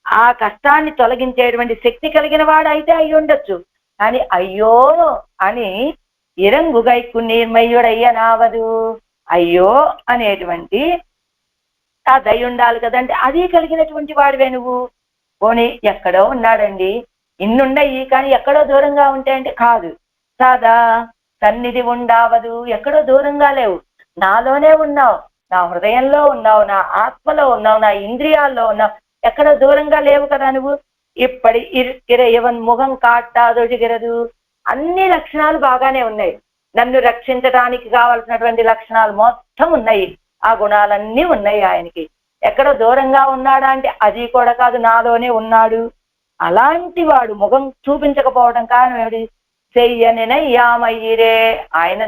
ఆ కష్టాన్ని తొలగించేటువంటి శక్తి కలిగిన వాడు అయితే అయి ఉండొచ్చు. కానీ అయ్యో అని ఇరంగుగైకు నిర్మయుడయ్యనావదు, అయ్యో అనేటువంటి ఆ దయ ఉండాలి కదంటే అది కలిగినటువంటి వాడివే నువ్వు. పోనీ ఎక్కడో ఉన్నాడండి, ఇన్నుండయి కానీ ఎక్కడో దూరంగా ఉంటాయంటే కాదు. సాదా సన్నిధి ఉండావదు, ఎక్కడో దూరంగా లేవు, నాలోనే ఉన్నావు, నా హృదయంలో ఉన్నావు, నా ఆత్మలో ఉన్నావు, నా ఇంద్రియాల్లో ఉన్నావు, ఎక్కడో దూరంగా లేవు కదా నువ్వు. ఇప్పటి ఇరవన్ ముఖం కాట్టాదొడిగిరదు, అన్ని లక్షణాలు బాగానే ఉన్నాయి. నన్ను రక్షించడానికి కావాల్సినటువంటి లక్షణాలు మొత్తం ఉన్నాయి, ఆ గుణాలన్నీ ఉన్నాయి ఆయనకి. ఎక్కడో దూరంగా ఉన్నాడా అంటే అది కూడా కాదు, నాలోనే ఉన్నాడు. అలాంటి వాడు ముఖం చూపించకపోవడం కారణం ఏమిటి? చెయ్యనినయ్యామయ్యిరే, ఆయన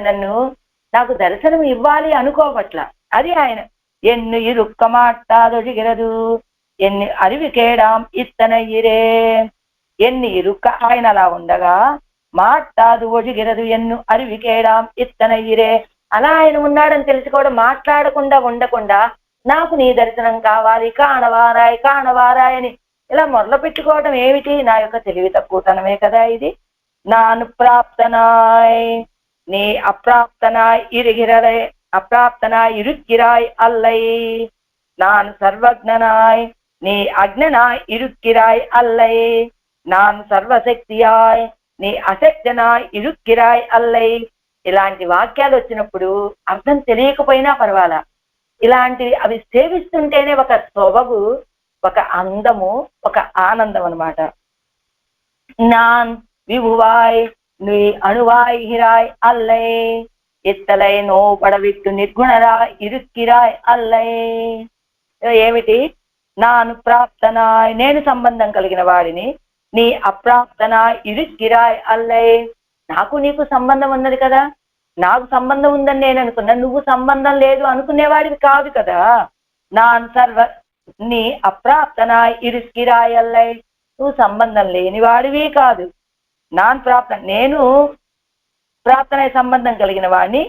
నాకు దర్శనం ఇవ్వాలి అనుకోవట్ల, అది ఆయన. ఎన్ను ఇరుక్క మాట్టాదొడిగిరదు, ఎన్ని అరివికేడాం ఇత్తనయ్యిరే, ఎన్ని ఇరుక్క ఆయన అలా ఉండగా మాట్లాడు ఒడిగిరదు ఎన్ను అరివికేడాం ఇత్తనయ్యిరే, అలా ఆయన ఉన్నాడని తెలుసుకోవడం, మాట్లాడకుండా ఉండకుండా నాకు నీ దర్శనం కావాలి, కాణవారాయ్ అని ఇలా మొదలు పెట్టుకోవడం ఏమిటి? నా యొక్క తెలివి తక్కువతనమే కదా ఇది. నా అనుప్రాప్తనాయ్ நீ அப்பிராப்தனாய் இருகிறதை அப்பிராப்தனாய் இருக்கிறாய் அல்லை, நான் சர்வஜ்ஞனாய் நீ அக்ஞனாய் இருக்கிறாய் அல்லை, நான் సర్వశక్తియాయ్ నీ అశక్తనాయ్ ఇరుక్కిరాయ్ అల్లై. ఇలాంటి వాక్యాలు వచ్చినప్పుడు అర్థం తెలియకపోయినా పర్వాలా, ఇలాంటివి అవి సేవిస్తుంటేనే ఒక సొబగు, ఒక అందము, ఒక ఆనందం అన్నమాట. நான் விபுவாய் நீ அணுவாய் ஹிராய் அல்லை, ఇత్తలై నో పడవిట్టు నిర్గుణరాయ్ ఇరుక్కిరాయ్ అల్లై. ఏమిటి? నా అనుప్రాప్తనాయ్ నేను సంబంధం కలిగిన వాడిని, నీ అప్రాప్తనాయ్ ఇరుక్కిరాయ్ అల్లై. నాకు నీకు సంబంధం ఉన్నది కదా, నాకు సంబంధం ఉందని నేను అనుకున్నా, నువ్వు సంబంధం లేదు అనుకునేవాడివి కాదు కదా. నీ అప్రాప్తనాయ్ ఇరుక్కిరాయ్ అల్లై, నువ్వు సంబంధం లేని వాడివి కాదు. నేను ప్రాప్తనై సంబంధం కలిగిన వాడిని,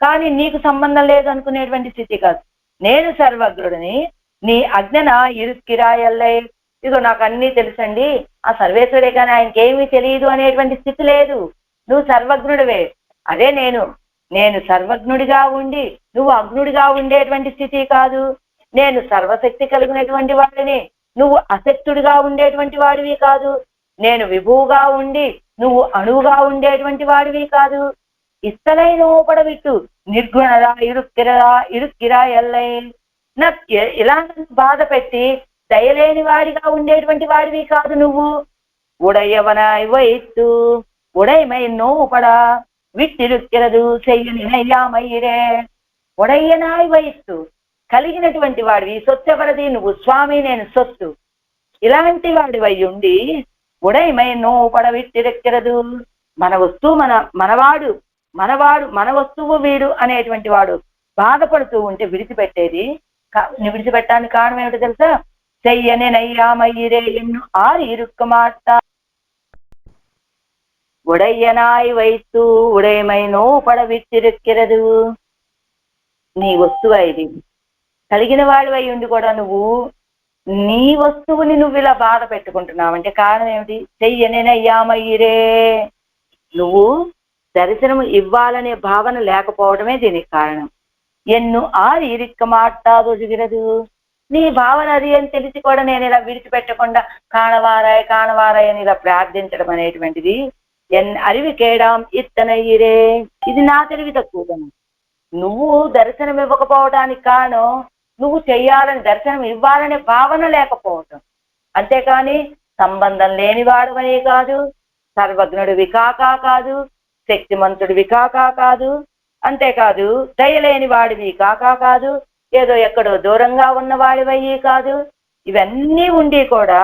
కానీ నీకు సంబంధం లేదు అనుకునేటువంటి స్థితి కాదు. నేను సర్వజ్ఞుడిని, నీ అజ్ఞన ఇరుక్కిరాయల్లై. ఇదిగో నాకు అన్నీ తెలుసండి, ఆ సర్వేశ్వరే కానీ ఆయనకి ఏమీ తెలియదు అనేటువంటి స్థితి లేదు. నువ్వు సర్వజ్ఞుడివే, అదే నేను సర్వజ్ఞుడిగా ఉండి నువ్వు అజ్ఞుడిగా ఉండేటువంటి స్థితి కాదు. నేను సర్వశక్తి కలిగినటువంటి వాడిని, నువ్వు అశక్తుడిగా ఉండేటువంటి వాడివి కాదు. నేను విభువుగా ఉండి నువ్వు అణువుగా ఉండేటువంటి వాడివి కాదు. ఇస్తలై నోపడవిట్టు నిర్గుణరా ఇరుక్కిరా ఎల్లై. ఇలా బాధ పెట్టి దయలేని వాడిగా ఉండేటువంటి వాడివి కాదు నువ్వు. ఉడయవనాయ్ వైత్తు ఉడయమై నోపడా విట్టిరుక్కిరదు చెయ్యని నయ్యామయ్యరే. ఉడయ్యనాయ్ వైత్తు కలిగినటువంటి వాడివి, సొత్తెవరది? నువ్వు స్వామి, నేను సొత్తు. ఇలాంటి వాడివై ఉండి ఉడయమై నోపడ విట్టిరెక్కిరదు, మన వస్తువు మనవాడు మన వస్తువు వీడు అనేటువంటి వాడు బాధపడుతూ ఉంటే విడిచిపెట్టేది. విడిచిపెట్టడానికి కారణం ఏమిటో తెలుసా? చెయ్యనే నయ్యామయ్యిరే ఎన్ను ఆరు ఇరుక్క మాట ఉడయ్యనాయ్ వైత్తు ఉడయమై నోపడ విట్టిరెక్కిరదు. నీ వస్తువు ఇది కలిగిన వాడివై ఉండి కూడా నువ్వు నీ వస్తువుని నువ్వు ఇలా బాధ పెట్టుకుంటున్నావంటే కారణం ఏమిటి? చెయ్యనేనయ్యామయ్యిరే, నువ్వు దర్శనం ఇవ్వాలనే భావన లేకపోవడమే దీనికి కారణం. ఎన్ను ఆరు ఇరిక్క మాట్లాదొదిగిరదు, నీ భావన అది అని తెలిసి కూడా నేను ఇలా విడిచిపెట్టకుండా కాణవారాయ్ అని ఇలా ప్రార్థించడం అనేటువంటిది అరివి కేడాం ఇత్తనయ్యిరే, ఇది నా తెలివి తక్కువతనం. నువ్వు దర్శనం ఇవ్వకపోవడానికి కారణం నువ్వు చెయ్యాలని, దర్శనం ఇవ్వాలనే భావన లేకపోవటం. అంతేకాని సంబంధం లేనివాడవనే కాదు, సర్వజ్ఞుడివి కాదు, శక్తిమంతుడివి కాదు, అంతేకాదు దయలేని వాడివి కాదు, ఏదో ఎక్కడో దూరంగా ఉన్నవాడివయ్యి కాదు. ఇవన్నీ ఉండి కూడా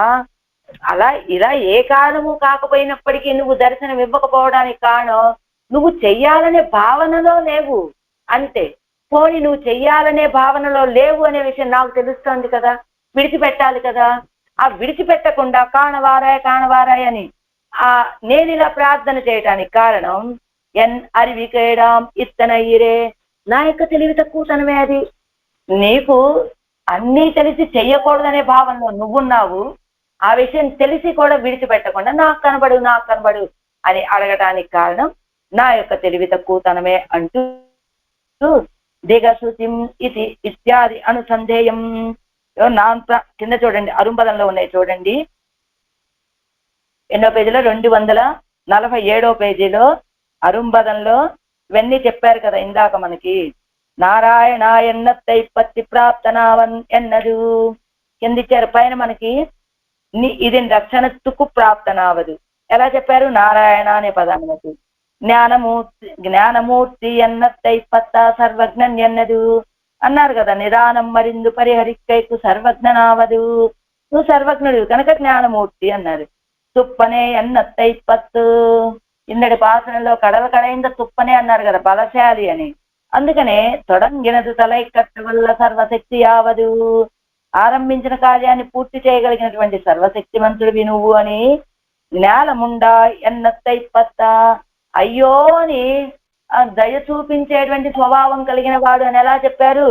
ఇలా ఏ కారణము కాకపోయినప్పటికీ నువ్వు దర్శనం ఇవ్వకపోవడానికి కారణం నువ్వు చెయ్యాలనే భావనలో లేవు అంతే. పోనీ నువ్వు చెయ్యాలనే భావనలో లేవు అనే విషయం నాకు తెలుస్తోంది కదా, విడిచిపెట్టాలి కదా. ఆ విడిచిపెట్టకుండా కాణవారాయ్ అని నేను ఇలా ప్రార్థన చేయటానికి కారణం అరివికేడాం ఇత్తనయ్యిరే, నా యొక్క తెలివి తక్కువతనమే అది. నీకు అన్నీ తెలిసి చెయ్యకూడదనే భావనలో నువ్వున్నావు. ఆ విషయం తెలిసి కూడా విడిచిపెట్టకుండా నాకు కనబడు అని అడగటానికి కారణం నా యొక్క తెలివి తక్కువతనమే అంటూ దిగశుచిం ఇది ఇత్యాది అనుసంధేయం. కింద చూడండి, అరుంబదంలో ఉన్నాయి చూడండి, ఎన్నో పేజీలో 247వ పేజీలో అరుంబదంలో ఇవన్నీ చెప్పారు కదా ఇందాక మనకి. నారాయణ ఎన్నత్తై పత్తి ప్రాప్తనావన్ ఎన్నదు కిందిచ్చారు. పైన మనకి ఇది రక్షణత్తుకు ప్రాప్తనావదు ఎలా చెప్పారు? నారాయణ అనే పదాన్ని బట్టి జ్ఞానమూర్తి ఎన్నత్తై పత్తా సర్వజ్ఞన్ ఎన్నదు అన్నారు కదా. నిదానం మరిందు పరిహరిక్కైకు సర్వజ్ఞనావదు, నువ్వు సర్వజ్ఞుడు కనుక జ్ఞానమూర్తి అన్నారు. తుప్పనే ఎన్నత్తై పత్తు, ఇందడి పాసనలో కడైంద తుప్పనే అన్నారు కదా, బలశాలి అని. అందుకనే తొడంగినదు తలై కట్ట వల్ల సర్వశక్తి యావదు, ఆరంభించిన కార్యాన్ని పూర్తి చేయగలిగినటువంటి సర్వశక్తిమంతుడివి నువ్వు అని. జ్ఞానముండా ఎన్నత్తై పత్త, అయ్యో అని దయ చూపించేటువంటి స్వభావం కలిగిన వాడు అని ఎలా చెప్పారు?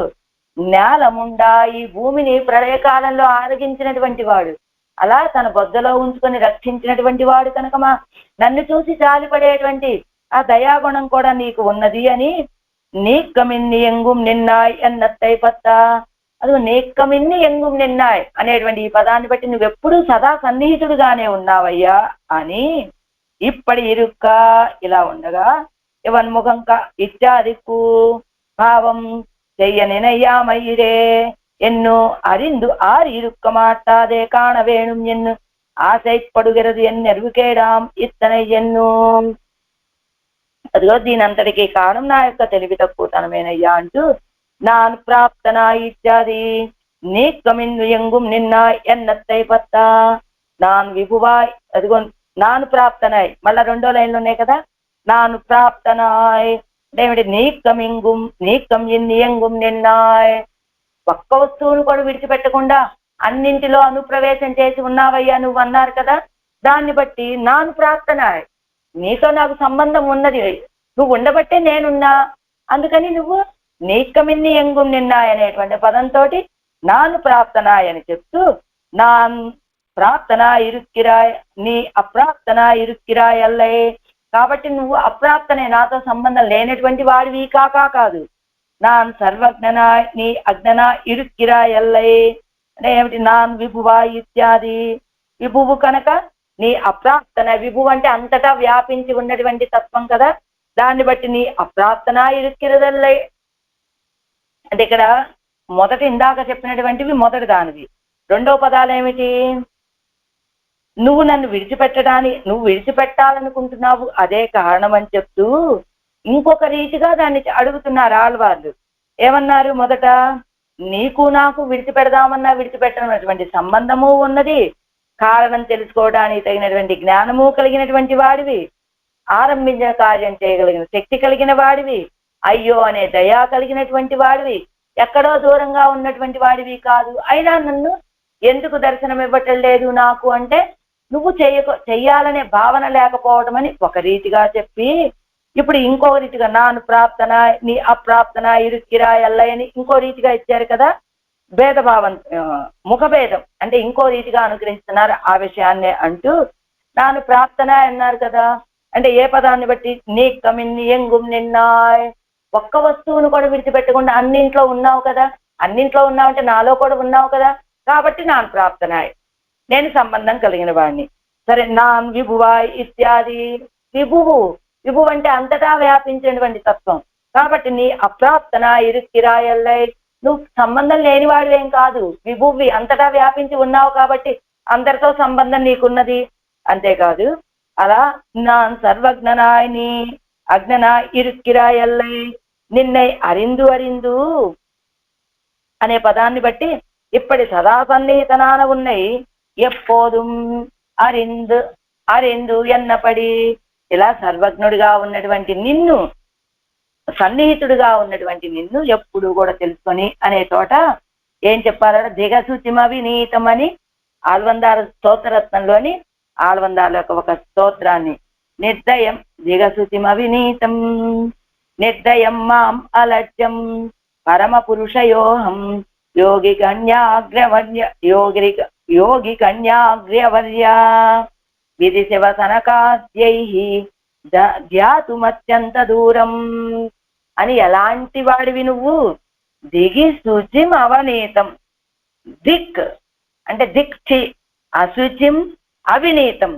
జ్ఞానముండా, ఈ భూమిని ప్రళయకాలంలో ఆరగించినటువంటి వాడు, అలా తన బొద్దలో ఉంచుకొని రక్షించినటువంటి వాడు కనుక నన్ను చూసి జాలిపడేటువంటి ఆ దయాగుణం కూడా నీకు ఉన్నది అని. నీక్కమిన్ని ఎంగుం నిన్నాయ్ ఎన్నత్తై పత్త, అది నీక్కమిన్ని ఎంగుం నిన్నాయ్ అనేటువంటి ఈ పదాన్ని బట్టి నువ్వెప్పుడూ సదా సన్నిహితుడుగానే ఉన్నావయ్యా అని. ఇప్పటి ఇరుక్క ఇలా ఉండగా ఇవన్ముఖంక ఇత్యాదికు భావం చెయ్యనెనయ్యామయ్యిరే ఎన్ను అరిందు ఆరు ఇరుక్క మాట్లాదే కాణ వేణుం ఎన్ను ఆశైப்படுகிறது ఎన్నెరుకేడాం ఇత్తనై ఎన్ను. అదిగో దీనంతటికీ కారణం నా యొక్క తెలివి తక్కువతనమేనయ్యా అంటూ నాన్ ప్రాప్తనా ఇత్యాది నీక్కమిన్ను ఎంగుం నిన్నాయ్ ఎన్నత్తై పత్తా నాన్ విభువాయ్. అదిగో నాను ప్రాప్తనాయ్, మళ్ళా 2వ లైన్లు ఉన్నాయి కదా. నాను ప్రాప్తనాయ్ ఏమిటి? నీక్కం ఎన్ని ఎంగుం నిన్నాయ్, ఒక్క వస్తువును కూడా విడిచిపెట్టకుండా అన్నింటిలో అనుప్రవేశం చేసి ఉన్నావయ్యా నువ్వు అన్నారు కదా. దాన్ని బట్టి నాను ప్రాప్తనాయ్, నీతో నాకు సంబంధం ఉన్నది, నువ్వు ఉండబట్టే నేనున్నా. అందుకని నువ్వు నీక్కమిన్ని ఎంగుం నిన్నాయ్ అనేటువంటి పదంతో నాను ప్రాప్తనాయ్ అని చెప్తూ నాన్ ప్రాప్తనా ఇరుక్కిరాయ్ నీ అప్రాప్తనా ఇరుక్కిరాయ్ అల్లే. కాబట్టి నువ్వు అప్రాప్తనే, నాతో సంబంధం లేనటువంటి వాడివి కాదు. నాన్ సర్వజ్ఞనాయ్ నీ అజ్ఞనా ఇరుక్కిరాయ్ అల్లే అంటే ఏమిటి? నాన్ విభువా ఇత్యాది. విభువు కనుక నీ అప్రాప్తన, విభువు అంటే అంతటా వ్యాపించి ఉన్నటువంటి తత్వం కదా, దాన్ని బట్టి నీ అప్రాప్తనా ఇరుక్కిరదల్లే అంటే ఇక్కడ మొదటి ఇందాక చెప్పినటువంటివి మొదటి దానివి, రెండో పదాలు ఏమిటి? నువ్వు నన్ను నువ్వు విడిచిపెట్టాలనుకుంటున్నావు, అదే కారణం అని చెప్తూ ఇంకొక రీతిగా దాన్ని అడుగుతున్నారు ఆళ్వార్లు. ఏమన్నారు? మొదట నీకు నాకు విడిచిపెడదామన్నా విడిచిపెట్టనటువంటి సంబంధము ఉన్నది, కారణం తెలుసుకోవడానికి తగినటువంటి జ్ఞానము కలిగినటువంటి వాడివి, ఆరంభించిన కార్యం చేయగలిగిన శక్తి కలిగిన వాడివి, అయ్యో అనే దయా కలిగినటువంటి వాడివి, ఎక్కడో దూరంగా ఉన్నటువంటి వాడివి కాదు. అయినా నన్ను ఎందుకు దర్శనం ఇవ్వటం లేదు నాకు అంటే నువ్వు చెయ్యాలనే భావన లేకపోవడం అని ఒక రీతిగా చెప్పి, ఇప్పుడు ఇంకో రీతిగా నాను ప్రాప్తన నీ అప్రాప్తన ఇరుక్కిరా ఎల్లయని ఇంకో రీతిగా ఇచ్చారు కదా. భేదభావం, ముఖభేదం అంటే ఇంకో రీతిగా అనుగ్రహిస్తున్నారు ఆ విషయాన్నే అంటూ నాను ప్రాప్తన అన్నారు కదా. అంటే ఏ పదాన్ని బట్టి? నీ కమిన్ని ఎంగుం నిన్నాయ్, ఒక్క వస్తువును కూడా విడిచిపెట్టకుండా అన్నింట్లో ఉన్నావు కదా, అన్నింట్లో ఉన్నావు అంటే నాలో కూడా ఉన్నావు కదా, కాబట్టి నాను ప్రాప్తనాయ్, నేను సంబంధం కలిగిన వాడిని. సరే, నాన్ విభువాయ్ ఇత్యాది. విభువు అంటే అంతటా వ్యాపించినటువంటి తత్వం, కాబట్టి నీ అప్రాప్తన ఇరుక్కిరాయల్లై, నువ్వు సంబంధం లేనివాడివేం కాదు, విభువి అంతటా వ్యాపించి ఉన్నావు కాబట్టి అందరితో సంబంధం నీకున్నది. అంతేకాదు అలా நான் సర్వజ్ఞనాయ్ నీ అజ్ఞనా ఇరుక్కిరాయల్లై నిన్నై అరిందు అనే పదాన్ని బట్టి ఇప్పటి సదా సన్నిహితనాన ఉన్నాయి ఎప్పోదుం అరిందు ఎన్నపడి, ఇలా సర్వజ్ఞుడిగా ఉన్నటువంటి నిన్ను, సన్నిహితుడిగా ఉన్నటువంటి నిన్ను ఎప్పుడు కూడా తెలుసుకొని అనే చోట ఏం చెప్పాలంటే దిగశుచిమవినీతం అని ఆళ్వందాల స్తోత్రరత్నంలోని ఆళ్వందాల యొక్క ఒక స్తోత్రాన్ని, నిర్దయం దిగశుచిమవినీతం నిర్దయం మాం అలజ్యం పరమ పురుషయోహం యోగి కన్యాగ్ర్యవర్య విధి శివసనకాద్యై ధ్యాతుమత్యంత దూరం అని. ఎలాంటి వాడివి నువ్వు? దిగి శుచిం అవనీతం, దిక్ అంటే దిక్చి, అశుచిం అవినీతం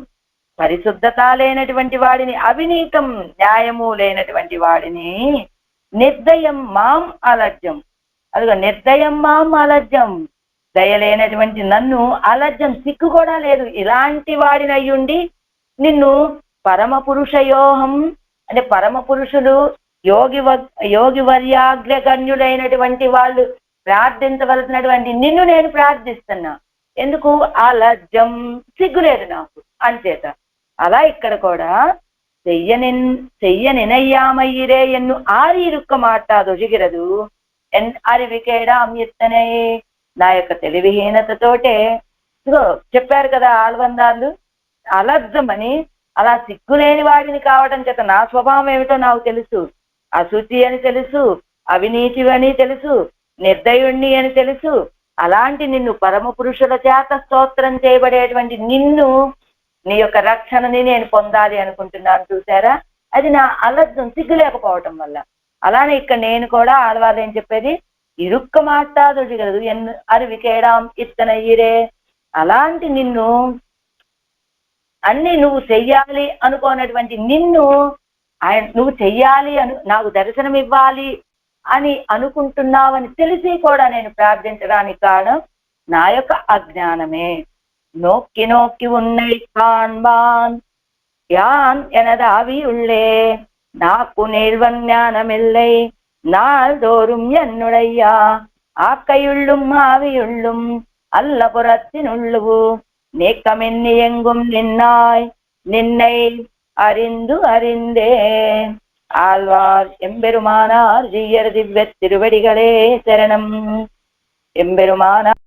పరిశుద్ధత లేనటువంటి వాడిని, అవినీతం న్యాయము లేనటువంటి వాడిని, నిర్దయం మాం అలజ్యం, అదిగో నిర్దయం మాం అలజ్యం, దయలేనటువంటి నన్ను, అలజ్యం సిగ్గు కూడా లేదు, ఇలాంటి వాడిని అయ్యుండి నిన్ను పరమ పురుషయోహం అంటే పరమ పురుషులు యోగి వర్యాగ్రగణ్యులైనటువంటి వాళ్ళు ప్రార్థించవలసినటువంటి నిన్ను నేను ప్రార్థిస్తున్నా. ఎందుకు? అలజ్జం, సిగ్గులేదు నాకు అంచేత. అలా ఇక్కడ కూడా చెయ్యనినయ్యామయ్యిరే ఎన్ను ఆరి ఇరుక్క మాట్లాదొజిగిరదు అరివికేడాం ఎత్తనే. నా యొక్క తెలివిహీనతతోటే చెప్పారు కదా ఆళ్వందార్లు, అలజ్జమని, అలా సిగ్గులేని వాడిని కావడం చేత నా స్వభావం ఏమిటో నాకు తెలుసు, అశుచి అని తెలుసు, అవినీతి అని తెలుసు, నిర్దయుణ్ణి అని తెలుసు. అలాంటి నిన్ను పరమ పురుషుల చేత స్తోత్రం చేయబడేటువంటి నిన్ను, నీ యొక్క రక్షణని నేను పొందాలి అనుకుంటున్నాను. చూసారా, అది నా అలజ్జం, సిగ్గు లేకపోవటం వల్ల. అలానే ఇక్కడ నేను కూడా ఆడవాళ్ళు ఏం చెప్పేది, ఇరుక్క మాట్లాడగలదు ఎన్ను అరివికేడాం ఇత్తనయ్యిరే. అలాంటి నిన్ను, అన్ని నువ్వు చెయ్యాలి అనుకోనటువంటి నిన్ను నువ్వు చెయ్యాలి నాకు దర్శనం ఇవ్వాలి అని అనుకుంటున్నావని తెలిసి కూడా నేను ప్రార్థించడానికి కారణం నా యొక్క అజ్ఞానమే. நோக்கி நோக்கி உன்னை காண்பான் யான் எனது ஆவியுள்ளே நாக்கு நேர்வன் ஞானமில்லை நாள்தோறும் என்னுடையா ஆக்கையுள்ளும் ஆவியுள்ளும் அல்ல புறத்தினுள்ளுவு நீக்கமென்னி எங்கும் நின்னாய் நின்னை அறிந்து அறிந்தே. ஆழ்வார் எம்பெருமானார் ஜீயர் திவ்ய திருவடிகளே சரணம். எம்பெருமானார்